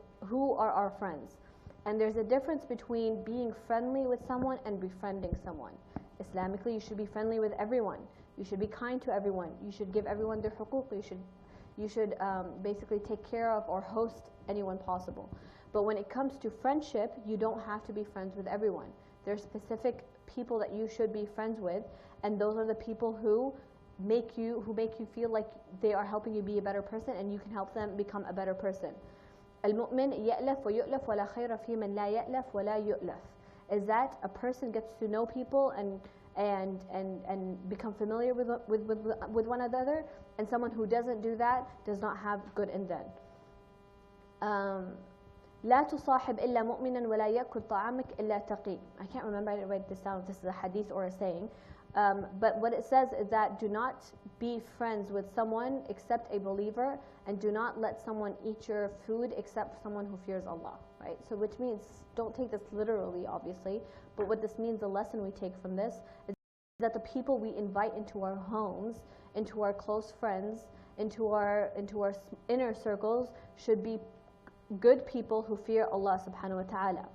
are our friends. And there's a difference between being friendly with someone and befriending someone. Islamically, you should be friendly with everyone. You should be kind to everyone. You should give everyone their huquq. You should basically take care of or host anyone possible. But when it comes to friendship, you don't have to be friends with everyone. There's specific people that you should be friends with, and those are the people who make you feel like they are helping you be a better person, and you can help them become a better person. المؤمن يألف ويؤلف ولا خير في من لا يألف ولا يؤلف. Is that a person gets to know people and become familiar with one another, and someone who doesn't do that does not have good in them. لا تصاحب إلا مؤمنا ولا يأكل طعامك إلا تقي. I can't remember, I didn't write this down if this is a hadith or a saying. But what it says is that do not be friends with someone except a believer, and do not let someone eat your food except someone who fears Allah. Right? So which means, don't take this literally obviously, but what this means, the lesson we take from this, is that the people we invite into our homes, into our close friends, into our inner circles, should be good people who fear Allah subhanahu wa ta'ala.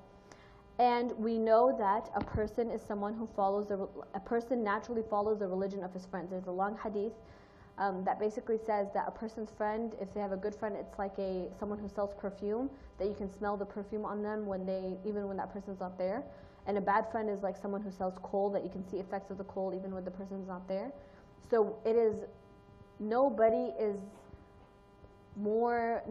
And we know that a person is someone who a person naturally follows the religion of his friends. There's a long hadith that basically says that a person's friend, if they have a good friend, it's like someone who sells perfume, that you can smell the perfume on them even when that person's not there. And a bad friend is like someone who sells coal, that you can see effects of the coal even when the person's not there. So nobody is more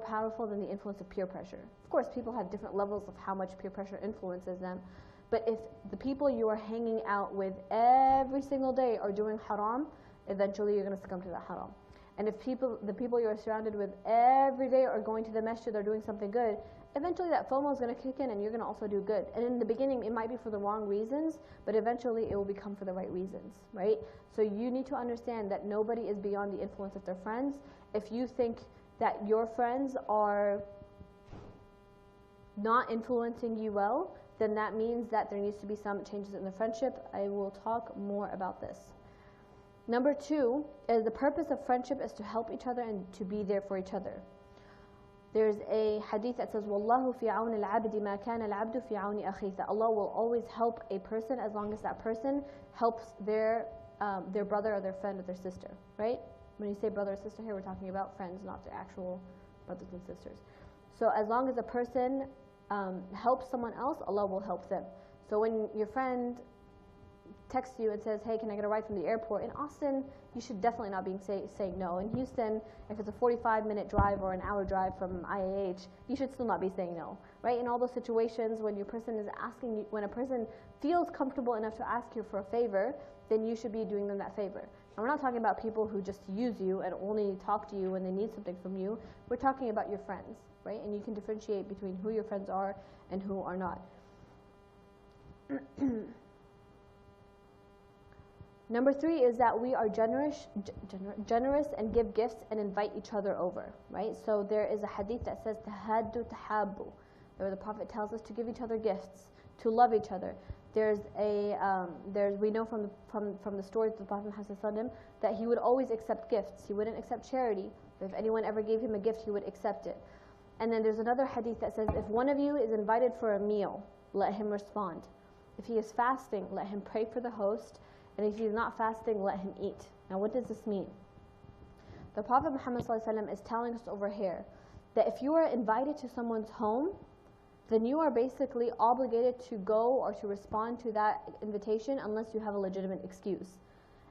powerful than the influence of peer pressure. Of course, people have different levels of how much peer pressure influences them, but if the people you are hanging out with every single day are doing haram, eventually you're going to succumb to that haram. And if the people you are surrounded with every day are going to the masjid, are doing something good, eventually that FOMO is going to kick in and you're going to also do good. And in the beginning, it might be for the wrong reasons, but eventually it will become for the right reasons, right? So you need to understand that nobody is beyond the influence of their friends. If you think that your friends are not influencing you well, then that means that there needs to be some changes in the friendship. I will talk more about this. Number two is the purpose of friendship is to help each other and to be there for each other. There's a hadith that says, وَاللَّهُ فِي عَوْنِ الْعَبْدِ مَا كَانَ الْعَبْدُ فِي عَوْنِ أَخِيهِ. That Allah will always help a person as long as that person helps their brother or their friend or their sister, right? When you say brother or sister here, we're talking about friends, not their actual brothers and sisters. So as long as a person helps someone else, Allah will help them. So when your friend texts you and says, hey, can I get a ride from the airport? In Austin, you should definitely not be saying no. In Houston, if it's a 45-minute drive or an hour drive from IAH, you should still not be saying no, right? In all those situations when when a person feels comfortable enough to ask you for a favor, then you should be doing them that favor. And we're not talking about people who just use you and only talk to you when they need something from you. We're talking about your friends, right? And you can differentiate between who your friends are and who are not. Number three is that we are generous and give gifts and invite each other over, right? So there is a hadith that says, tahaddu tahabbu, where the Prophet tells us to give each other gifts, to love each other. We know from the stories of the Prophet Muhammad that he would always accept gifts. He wouldn't accept charity, but if anyone ever gave him a gift, he would accept it. And then there's another hadith that says, if one of you is invited for a meal, let him respond. If he is fasting, let him pray for the host. And if he is not fasting, let him eat. Now what does this mean? The Prophet Muhammad ﷺ is telling us over here that if you are invited to someone's home, then you are basically obligated to go or to respond to that invitation unless you have a legitimate excuse.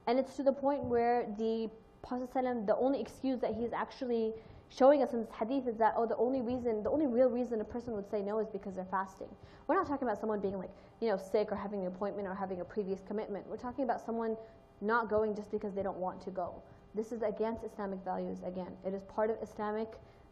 And it's to the point where the Prophet ﷺ, the only excuse that he's actually showing us in this hadith is that, oh, the only real reason a person would say no is because they're fasting. We're not talking about someone being like, sick or having an appointment or having a previous commitment. We're talking about someone not going just because they don't want to go. This is against Islamic values again. It is part of Islamic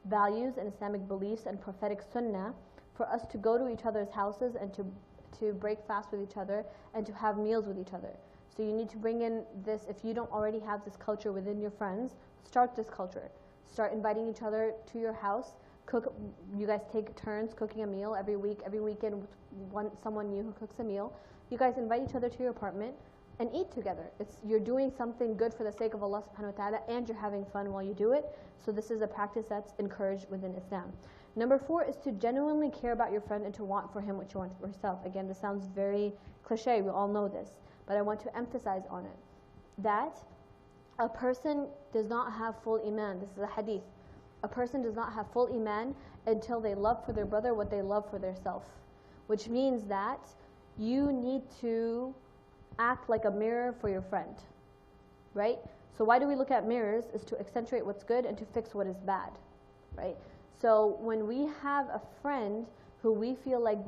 values and Islamic beliefs and prophetic sunnah for us to go to each other's houses and to break fast with each other and to have meals with each other. So you need to bring in this. If you don't already have this culture within your friends, start this culture. Start inviting each other to your house. Cook. You guys take turns cooking a meal every week. Every weekend, someone new who cooks a meal. You guys invite each other to your apartment and eat together. You're doing something good for the sake of Allah subhanahu wa ta'ala, and you're having fun while you do it. So this is a practice that's encouraged within Islam. Number 4 is to genuinely care about your friend and to want for him what you want for yourself. Again, this sounds very cliche. We all know this. But I want to emphasize on it that a person does not have full iman. This is a hadith. A person does not have full iman until they love for their brother what they love for themselves. Which means that you need to act like a mirror for your friend. Right? So why do we look at mirrors? Is to accentuate what's good and to fix what is bad. Right? So when we have a friend who we feel like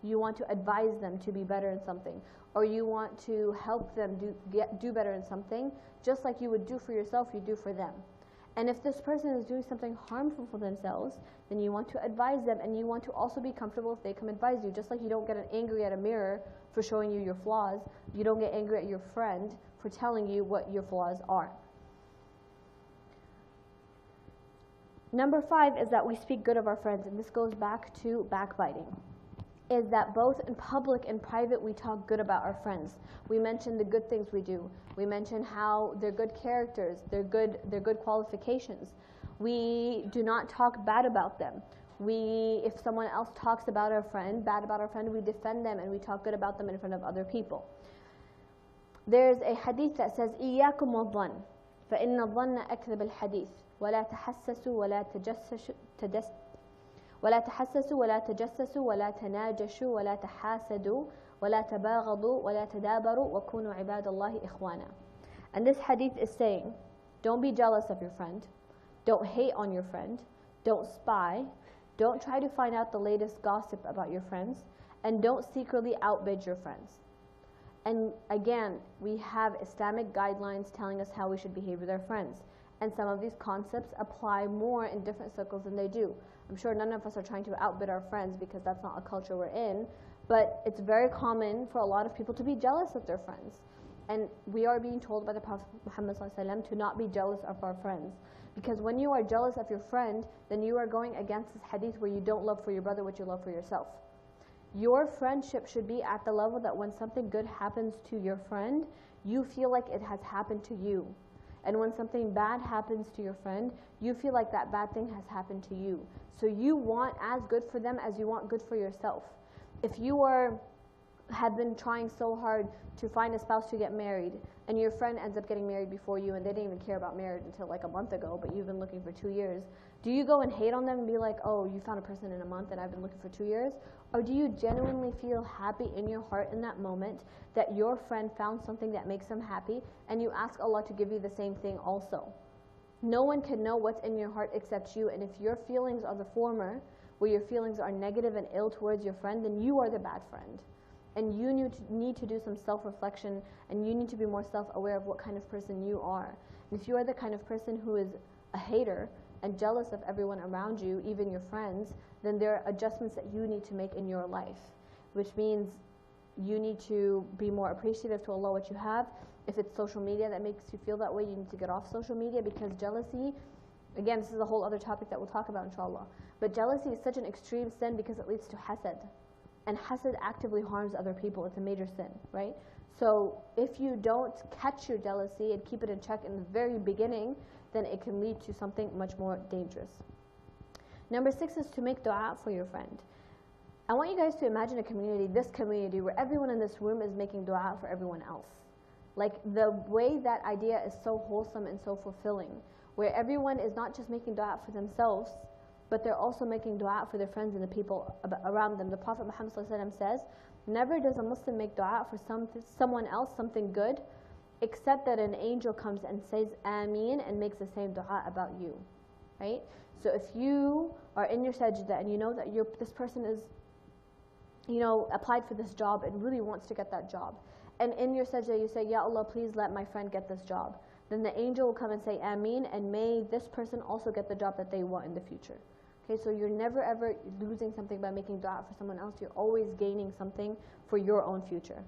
you want to advise them to be better in something, or you want to help them do better in something, just like you would do for yourself, you do for them. And if this person is doing something harmful for themselves, then you want to advise them, and you want to also be comfortable if they come advise you. Just like you don't get angry at a mirror for showing you your flaws, you don't get angry at your friend for telling you what your flaws are. Number 5 is that we speak good of our friends, and this goes back to backbiting. Is that both in public and private we talk good about our friends. We mention the good things we do. We mention how they're good characters, they're good qualifications. We do not talk bad about them. If someone else talks bad about our friend, we defend them and we talk good about them in front of other people. There's a hadith that says, إِيَّاكُمْ وَالظَّنِّ فَإِنَّ الظَّنَّ أَكْذَبَ الْحَدِيثِ وَلَا تَحَسَّسُوا ولا تحسسوا ولا تجسسوا ولا تناجشوا ولا تحاسدوا ولا تباغضوا ولا تدابروا وكونوا عباد الله إخوانا. And this hadith is saying, don't be jealous of your friend, don't hate on your friend, don't spy, don't try to find out the latest gossip about your friends, and don't secretly outbid your friends. And again, we have Islamic guidelines telling us how we should behave with our friends. And some of these concepts apply more in different circles than they do. I'm sure none of us are trying to outbid our friends because that's not a culture we're in, but it's very common for a lot of people to be jealous of their friends. And we are being told by the Prophet Muhammad ﷺ to not be jealous of our friends. Because when you are jealous of your friend, then you are going against this hadith where you don't love for your brother what you love for yourself. Your friendship should be at the level that when something good happens to your friend, you feel like it has happened to you. And when something bad happens to your friend, you feel like that bad thing has happened to you. So you want as good for them as you want good for yourself. If you have been trying so hard to find a spouse to get married, and your friend ends up getting married before you, and they didn't even care about marriage until like a month ago, but you've been looking for 2 years, do you go and hate on them and be like, oh, you found a person in a month and I've been looking for 2 years? Or do you genuinely feel happy in your heart in that moment that your friend found something that makes them happy, and you ask Allah to give you the same thing also? No one can know what's in your heart except you, and if your feelings are the former, where your feelings are negative and ill towards your friend, then you are the bad friend. And you need to do some self-reflection, and you need to be more self-aware of what kind of person you are. And if you are the kind of person who is a hater and jealous of everyone around you, even your friends, then there are adjustments that you need to make in your life, which means you need to be more appreciative to Allah what you have. If it's social media that makes you feel that way, you need to get off social media, because jealousy, again, this is a whole other topic that we'll talk about inshallah, but jealousy is such an extreme sin because it leads to hasad. And hasad actively harms other people. It's a major sin, right? So if you don't catch your jealousy and keep it in check in the very beginning, then it can lead to something much more dangerous. Number 6 is to make dua for your friend. I want you guys to imagine a community, this community, where everyone in this room is making dua for everyone else. Like the way that idea is so wholesome and so fulfilling, where everyone is not just making dua for themselves, but they're also making dua for their friends and the people around them. The Prophet Muhammad ﷺ says, never does a Muslim make dua for someone else, something good, except that an angel comes and says Ameen and makes the same dua about you. Right? So if you are in your sajda and you know that this person is, applied for this job and really wants to get that job, and in your sajda you say, Ya Allah, please let my friend get this job, then the angel will come and say Ameen, and may this person also get the job that they want in the future. Okay, so you're never ever losing something by making dua for someone else. You're always gaining something for your own future.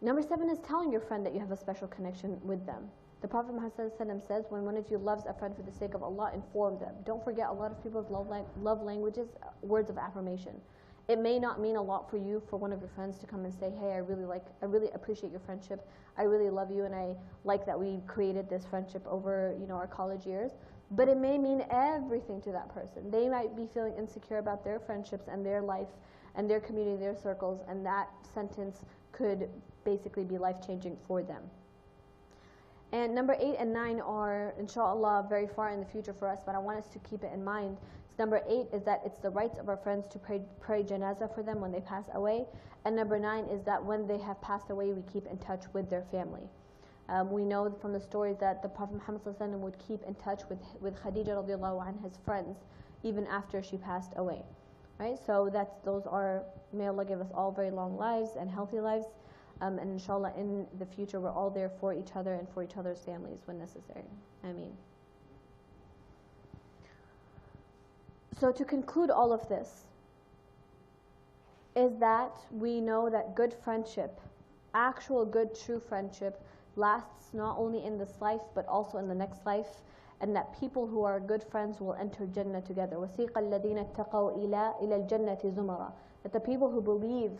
Number 7 is telling your friend that you have a special connection with them. The Prophet Muhammad says, when one of you loves a friend for the sake of Allah, inform them. Don't forget, a lot of people's love languages, words of affirmation. It may not mean a lot for you for one of your friends to come and say, hey, I really appreciate your friendship. I really love you, and I like that we created this friendship over, our college years. But it may mean everything to that person. They might be feeling insecure about their friendships and their life and their community, their circles, and that sentence could basically be life-changing for them. And number 8 and 9 are, inshallah, very far in the future for us, but I want us to keep it in mind. So number 8 is that it's the rights of our friends to pray janazah for them when they pass away. And number 9 is that when they have passed away, we keep in touch with their family. We know from the stories that the Prophet Muhammad ﷺ would keep in touch with Khadija radiallahu anha, his friends, even after she passed away. Right? So may Allah give us all very long lives and healthy lives. And inshallah, in the future, we're all there for each other and for each other's families when necessary. Ameen. So to conclude all of this, is that we know that good friendship, actual good true friendship, lasts not only in this life but also in the next life, and that people who are good friends will enter Jannah together. وَسِيقَ الَّذِينَ اتَّقَوْا إِلَى الْجَنَّةِ زُمَرًا. That the people who believe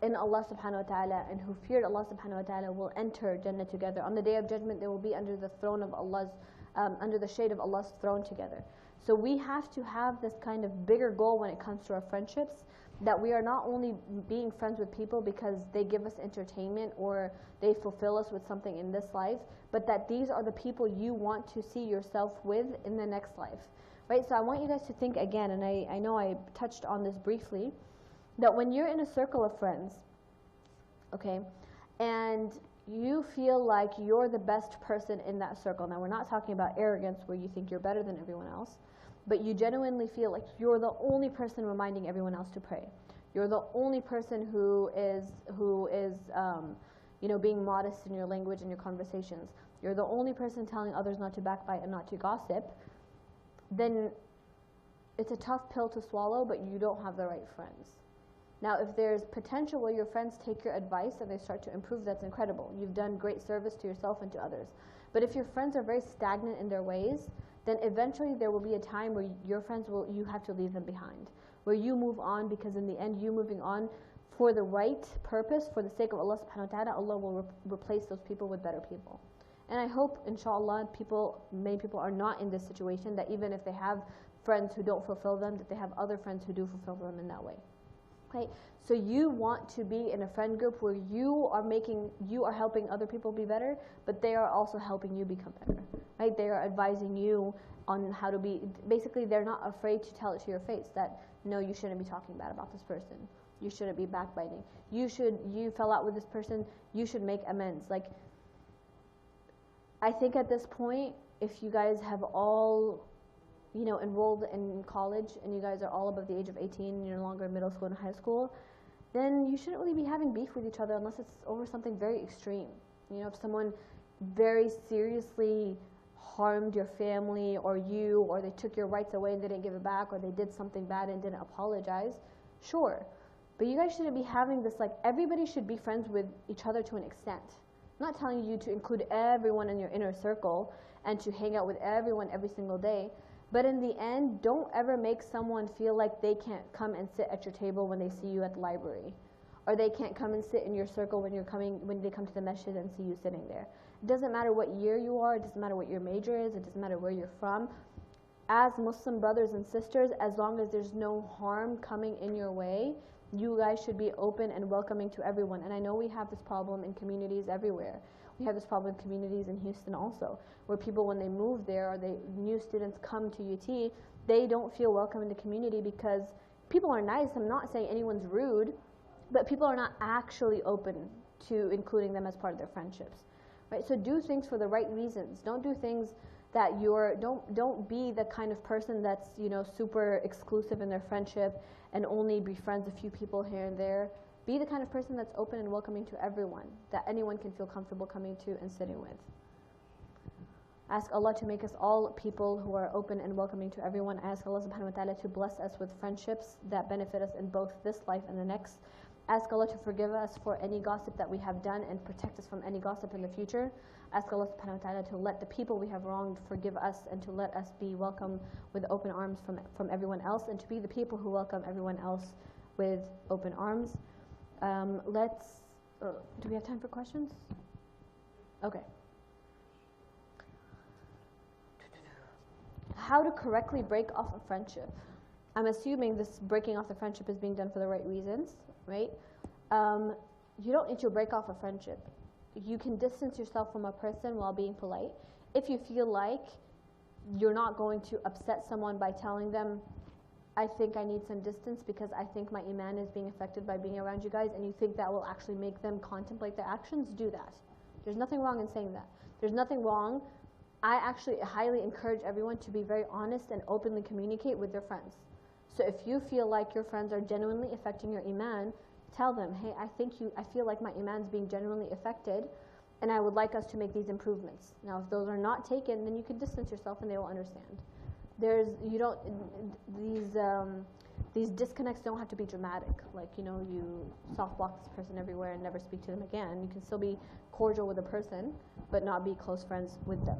in Allah subhanahu wa ta'ala and who feared Allah subhanahu wa ta'ala will enter Jannah together. On the Day of Judgment, they will be under the throne of Allah's, under the shade of Allah's throne together. So we have to have this kind of bigger goal when it comes to our friendships, that we are not only being friends with people because they give us entertainment or they fulfill us with something in this life, but that these are the people you want to see yourself with in the next life. Right? So I want you guys to think again, and I know I touched on this briefly, that when you're in a circle of friends, okay, and you feel like you're the best person in that circle. Now, we're not talking about arrogance where you think you're better than everyone else, but you genuinely feel like you're the only person reminding everyone else to pray. You're the only person who is being modest in your language and your conversations. You're the only person telling others not to backbite and not to gossip. Then it's a tough pill to swallow, but you don't have the right friends. Now, if there's potential where your friends take your advice and they start to improve, that's incredible. You've done great service to yourself and to others. But if your friends are very stagnant in their ways, then eventually there will be a time where you have to leave them behind, where you move on, because in the end, you moving on for the right purpose, for the sake of Allah subhanahu wa ta'ala, Allah will replace those people with better people. And I hope, inshallah, many people are not in this situation, that even if they have friends who don't fulfill them, that they have other friends who do fulfill them in that way. Okay? So you want to be in a friend group where you are helping other people be better, but they are also helping you become better. Right? They are advising you on how to be, basically they're not afraid to tell it to your face that, no, you shouldn't be talking bad about this person. You shouldn't be backbiting. You fell out with this person, you should make amends. Like, I think at this point, if you guys have all, enrolled in college and you guys are all above the age of 18 and you're no longer in middle school and high school, then you shouldn't really be having beef with each other unless it's over something very extreme. If someone very seriously harmed your family or you, or they took your rights away and didn't give it back, or they did something bad and didn't apologize, sure. But you guys shouldn't be having this, like, everybody should be friends with each other to an extent. I'm not telling you to include everyone in your inner circle and to hang out with everyone every single day. But in the end, don't ever make someone feel like they can't come and sit at your table when they see you at the library. Or they can't come and sit in your circle when they come to the masjid and see you sitting there. It doesn't matter what year you are, it doesn't matter what your major is, it doesn't matter where you're from. as Muslim brothers and sisters, as long as there's no harm coming in your way, you guys should be open and welcoming to everyone. And I know we have this problem in communities everywhere. We have this problem in communities in Houston also, where people, when they move there or new students come to UT, they don't feel welcome in the community because people are nice. I'm not saying anyone's rude, but people are not actually open to including them as part of their friendships, right? So do things for the right reasons. Don't do things that don't be the kind of person that's, you know, super exclusive in their friendship and only befriends a few people here and there. Be the kind of person that's open and welcoming to everyone, that anyone can feel comfortable coming to and sitting with. Ask Allah to make us all people who are open and welcoming to everyone. I ask Allah subhanahu wa ta'ala to bless us with friendships that benefit us in both this life and the next. Ask Allah to forgive us for any gossip that we have done and protect us from any gossip in the future. Ask Allah subhanahu wa ta'ala to let the people we have wronged forgive us and to let us be welcome with open arms from everyone else, and to be the people who welcome everyone else with open arms. Do we have time for questions? Okay. How to correctly break off a friendship. I'm assuming this breaking off the friendship is being done for the right reasons, right? You don't need to break off a friendship. You can distance yourself from a person while being polite. If you feel like you're not going to upset someone by telling them, I think I need some distance because I think my iman is being affected by being around you guys, and you think that will actually make them contemplate their actions, do that. There's nothing wrong in saying that. There's nothing wrong. I actually highly encourage everyone to be very honest and openly communicate with their friends. So if you feel like your friends are genuinely affecting your iman, tell them, hey, I feel like my iman is being genuinely affected, and I would like us to make these improvements. Now, if those are not taken, then you can distance yourself and they will understand. These disconnects don't have to be dramatic. Like, you know, you soft block this person everywhere and never speak to them again. You can still be cordial with a person, but not be close friends with them.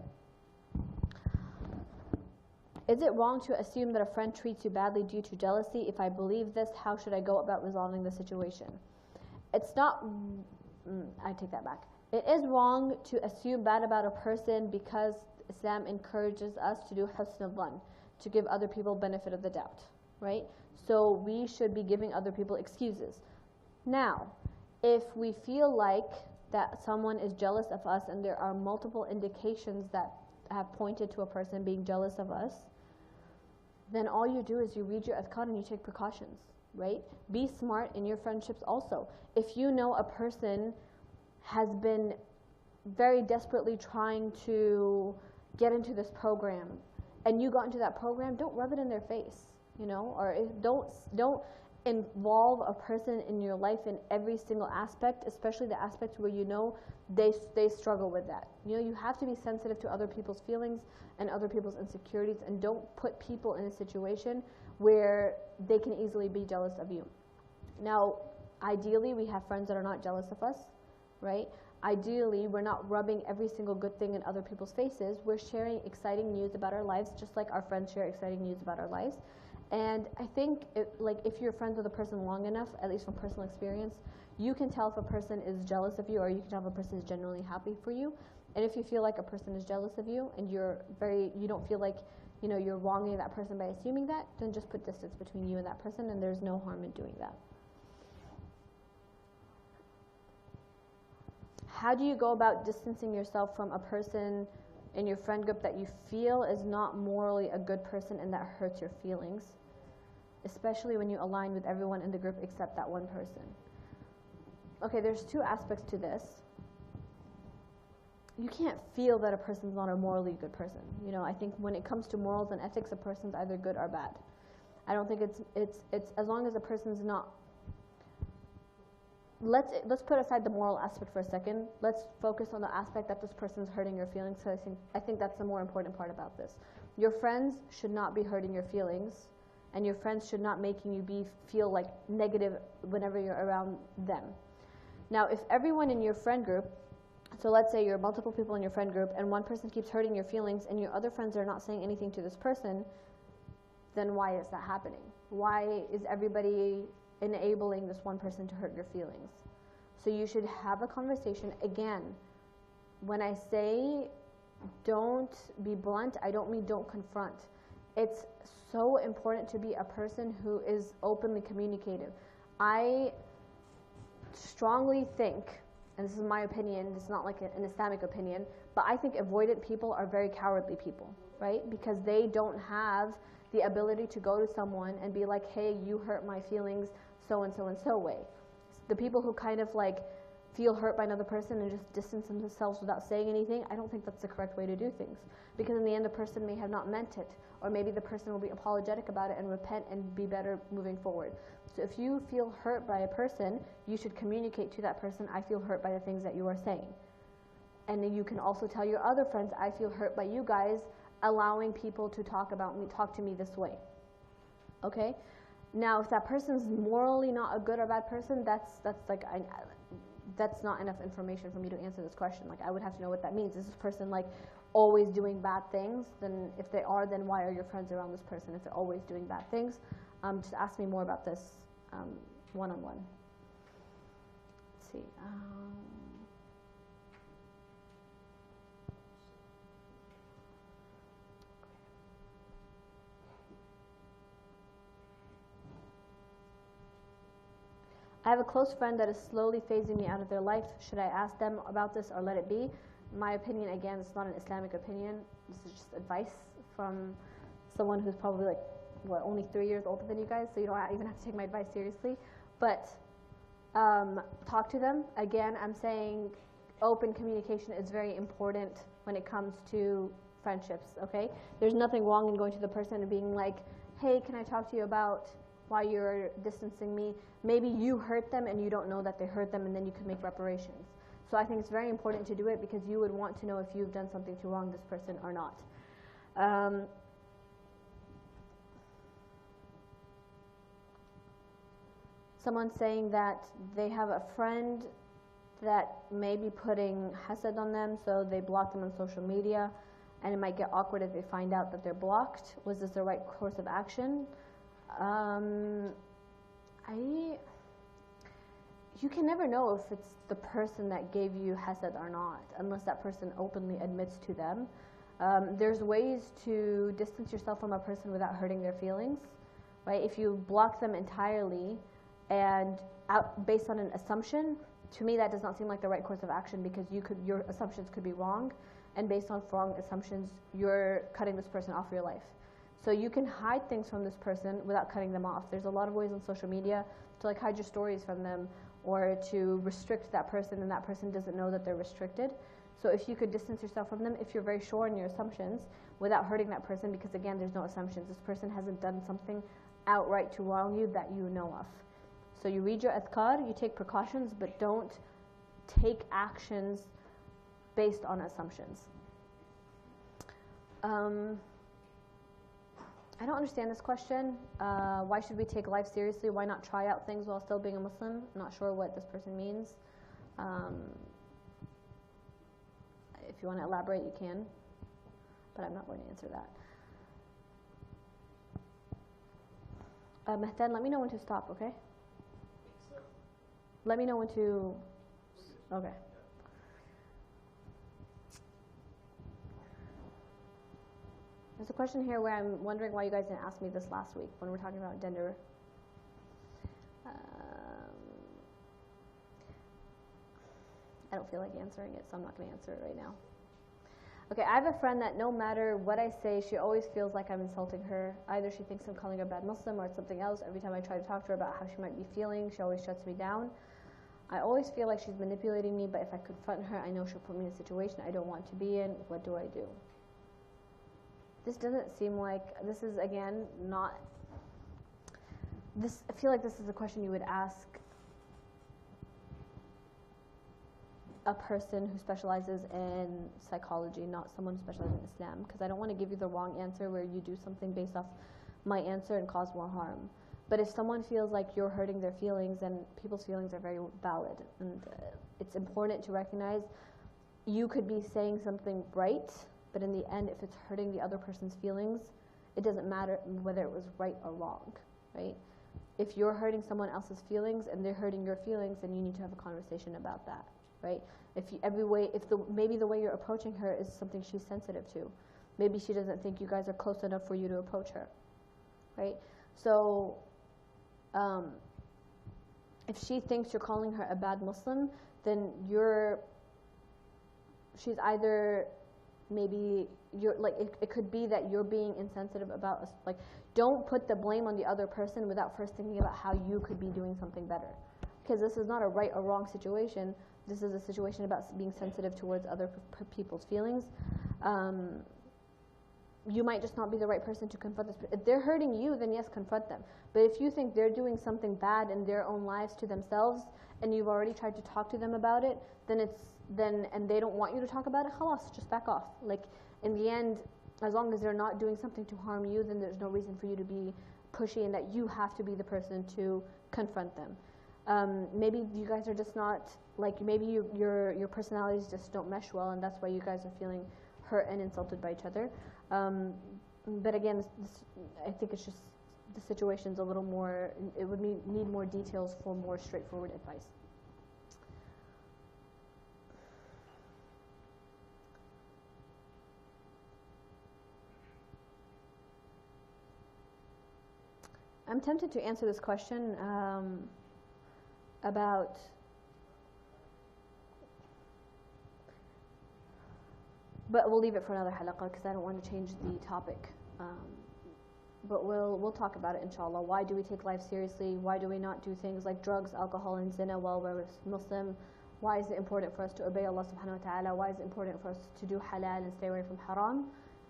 Is it wrong to assume that a friend treats you badly due to jealousy? If I believe this, how should I go about resolving the situation? It's not, I take that back. It is wrong to assume bad about a person because Islam encourages us to do husn al-dhan, to give other people benefit of the doubt, right? So we should be giving other people excuses. Now, if we feel like that someone is jealous of us and there are multiple indications that have pointed to a person being jealous of us, then all you do is you read your adhkar and you take precautions, right? Be smart in your friendships also. If you know a person has been very desperately trying to get into this program and you got into that program, don't rub it in their face, you know, or don't involve a person in your life in every single aspect, especially the aspects where you know they struggle with that. You know, you have to be sensitive to other people's feelings and other people's insecurities, and don't put people in a situation where they can easily be jealous of you. Now, ideally, we have friends that are not jealous of us, right? Ideally, we're not rubbing every single good thing in other people's faces. We're sharing exciting news about our lives, just like our friends share exciting news about our lives. And I think, if you're friends with a person long enough, at least from personal experience, you can tell if a person is jealous of you, or you can tell if a person is genuinely happy for you. And if you feel like a person is jealous of you, and you don't feel like, you know, you're wronging that person by assuming that, then just put distance between you and that person, and there's no harm in doing that. How do you go about distancing yourself from a person in your friend group that you feel is not morally a good person and that hurts your feelings, especially when you align with everyone in the group except that one person? Okay, there's two aspects to this. You can't feel that a person's not a morally good person. You know, I think when it comes to morals and ethics, a person's either good or bad. I don't think it's as long as a person's not. Let's put aside the moral aspect for a second. Let's focus on the aspect that this person's hurting your feelings. So I think that's the more important part about this. Your friends should not be hurting your feelings, and your friends should not making you feel like negative whenever you're around them. Now, if everyone in your friend group, so let's say you're multiple people in your friend group, and one person keeps hurting your feelings, and your other friends are not saying anything to this person, then why is that happening? Why is everybody enabling this one person to hurt your feelings? So you should have a conversation. Again, when I say don't be blunt, I don't mean don't confront. it's so important to be a person who is openly communicative. I strongly think, and this is my opinion, it's not like an Islamic opinion, but I think avoidant people are very cowardly people, right? Because they don't have the ability to go to someone and be like, hey, you hurt my feelings so and so and so way. The people who kind of like feel hurt by another person and just distance themselves without saying anything, I don't think that's the correct way to do things. Because in the end, the person may have not meant it, or maybe the person will be apologetic about it and repent and be better moving forward. So if you feel hurt by a person, you should communicate to that person, I feel hurt by the things that you are saying. And then you can also tell your other friends, I feel hurt by you guys allowing people to talk to me this way. Okay? Now, if that person's morally not a good or bad person, that's not enough information for me to answer this question. Like, I would have to know what that means. Is this person like always doing bad things? Then if they are, then why are your friends around this person if they're always doing bad things? Just ask me more about this one-on-one. Let's see. I have a close friend that is slowly phasing me out of their life. Should I ask them about this or let it be? My opinion, again, it's not an Islamic opinion. This is just advice from someone who's probably like, what, only 3 years older than you guys, so you don't even have to take my advice seriously. But talk to them. Again, I'm saying open communication is very important when it comes to friendships, okay? There's nothing wrong in going to the person and being like, hey, can I talk to you about why you're distancing me? Maybe you hurt them and you don't know that they hurt them, and then you can make reparations. So I think it's very important to do it because you would want to know if you've done something to wrong this person or not. Someone saying that they have a friend that may be putting hasad on them, so they block them on social media, and it might get awkward if they find out that they're blocked. Was this the right course of action? You can never know if it's the person that gave you hasad or not, unless that person openly admits to them. There's ways to distance yourself from a person without hurting their feelings, right? If you block them entirely and based on an assumption, to me that does not seem like the right course of action, because your assumptions could be wrong, and based on wrong assumptions, you're cutting this person off your life. So you can hide things from this person without cutting them off. There's a lot of ways on social media to like hide your stories from them, or to restrict that person, and that person doesn't know that they're restricted. So if you could distance yourself from them, if you're very sure in your assumptions, without hurting that person, because again, there's no assumptions. This person hasn't done something outright to wrong you that you know of. So you read your adhkar, you take precautions, but don't take actions based on assumptions. I don't understand this question. Why should we take life seriously? Why not try out things while still being a Muslim? I'm not sure what this person means. If you want to elaborate, you can, but I'm not going to answer that. Mehdan, let me know when to stop, okay? Let me know when to... Okay. There's a question here where I'm wondering why you guys didn't ask me this last week when we're talking about gender. I don't feel like answering it, so I'm not going to answer it right now. Okay, I have a friend that no matter what I say, she always feels like I'm insulting her. Either she thinks I'm calling her a bad Muslim or it's something else. Every time I try to talk to her about how she might be feeling, she always shuts me down. I always feel like she's manipulating me, but if I confront her, I know she'll put me in a situation I don't want to be in. What do I do? This doesn't seem like, this is again not, I feel like this is a question you would ask a person who specializes in psychology, not someone who specializes in Islam, because I don't want to give you the wrong answer where you do something based off my answer and cause more harm. But if someone feels like you're hurting their feelings, and people's feelings are very valid, and it's important to recognize you could be saying something right, but in the end, if it's hurting the other person's feelings, it doesn't matter whether it was right or wrong, right? If you're hurting someone else's feelings and they're hurting your feelings, then you need to have a conversation about that, right? Maybe the way you're approaching her is something she's sensitive to. Maybe she doesn't think you guys are close enough for you to approach her, right? So if she thinks you're calling her a bad Muslim, then she's either, maybe you're like, it could be that you're being insensitive about us. Like, don't put the blame on the other person without first thinking about how you could be doing something better, because this is not a right or wrong situation. This is a situation about being sensitive towards other people's feelings. You might just not be the right person to confront this. If they're hurting you, then yes, confront them. But if you think they're doing something bad in their own lives to themselves, and you've already tried to talk to them about it, and they don't want you to talk about it, khalas, just back off. Like, in the end, as long as they're not doing something to harm you, then there's no reason for you to be pushy, and that you have to be the person to confront them. Maybe you guys are just not, like, maybe your personalities just don't mesh well, and that's why you guys are feeling hurt and insulted by each other. But again, I think it's just, the situation's a little more, it would need more details for more straightforward advice. I'm tempted to answer this question about but we'll leave it for another halaqah because I don't want to change the topic. But we'll talk about it, inshallah. Why do we take life seriously? Why do we not do things like drugs, alcohol, and zina while we're Muslim? Why is it important for us to obey Allah subhanahu wa ta'ala? Why is it important for us to do halal and stay away from haram?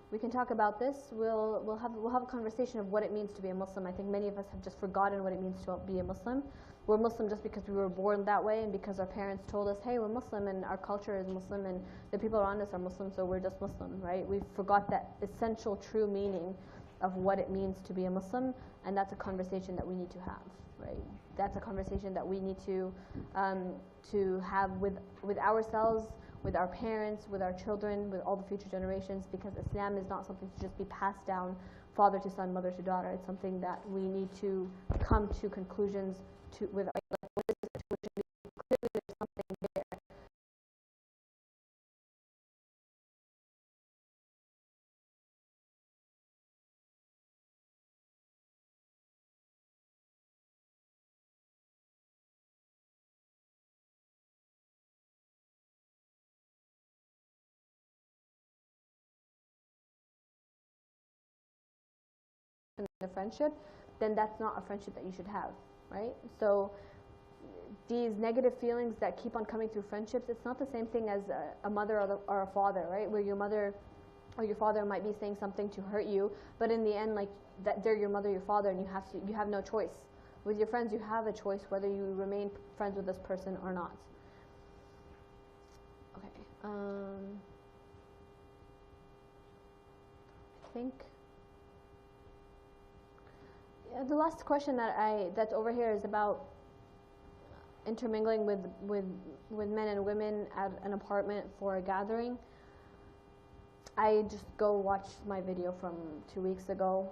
We can talk about this. We'll have a conversation of what it means to be a Muslim. I think many of us have just forgotten what it means to be a Muslim. We're Muslim just because we were born that way, and because our parents told us, hey, we're Muslim, and our culture is Muslim, and the people around us are Muslim, so we're just Muslim, right? We forgot that essential, true meaning of what it means to be a Muslim, and that's a conversation that we need to have, right? That's a conversation that we need to have with ourselves, with our parents, with our children, with all the future generations, because Islam is not something to just be passed down father to son, mother to daughter. It's something that we need to come to conclusions to with, like, what is the situation? Clearly there's something there. In a friendship, then that's not a friendship that you should have, right? So these negative feelings that keep on coming through friendships, it's not the same thing as a mother or a father, right? Where your mother or your father might be saying something to hurt you, but in the end, like, that they're your mother, your father, and you have no choice. With your friends, you have a choice whether you remain friends with this person or not. Okay. I think. The last question that's over here is about intermingling with men and women at an apartment for a gathering. I just go watch my video from 2 weeks ago.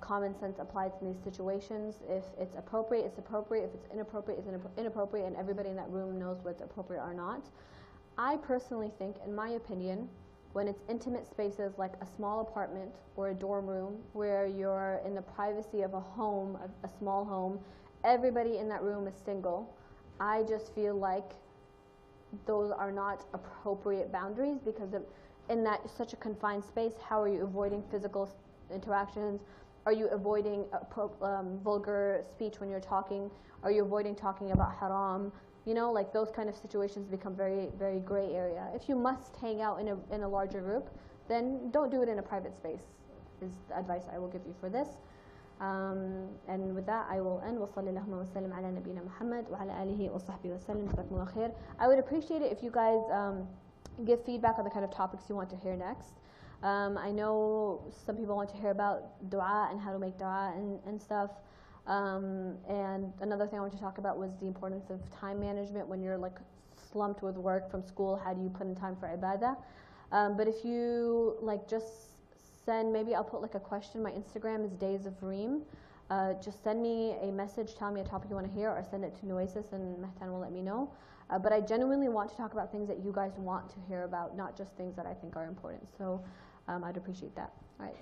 Common sense applies in these situations. If it's appropriate, it's appropriate. If it's inappropriate, it's inappropriate, and everybody in that room knows what's appropriate or not. I personally think, in my opinion, when it's intimate spaces like a small apartment or a dorm room where you're in the privacy of a home, a small home, everybody in that room is single, I just feel like those are not appropriate boundaries, because in that such a confined space, how are you avoiding physical interactions? Are you avoiding vulgar speech when you're talking? Are you avoiding talking about haram? You know, like, those kind of situations become very, very gray area. If you must hang out in a larger group, then don't do it in a private space, is the advice I will give you for this. And with that, I will end. وَصَلِّ اللَّهُمَّ وَسَلِّمْ عَلَى نَبِينَا مُحَمَّدٍ وَعَلَى آلِهِ وَصَحْبِهِ وَسَلِّمْ جَزَاكُمُ اللَّهُ خَيْرًا. I would appreciate it if you guys give feedback on the kind of topics you want to hear next. I know some people want to hear about dua and how to make dua and stuff. And another thing I want to talk about was the importance of time management when you're, like, slumped with work from school. How do you put in time for ibadah? But if you, like, just send, maybe I'll put, like, a question. My Instagram is Days of Reem. Just send me a message, tell me a topic you want to hear, or send it to Nueces and Mehtan will let me know. But I genuinely want to talk about things that you guys want to hear about, not just things that I think are important. So I'd appreciate that. All right.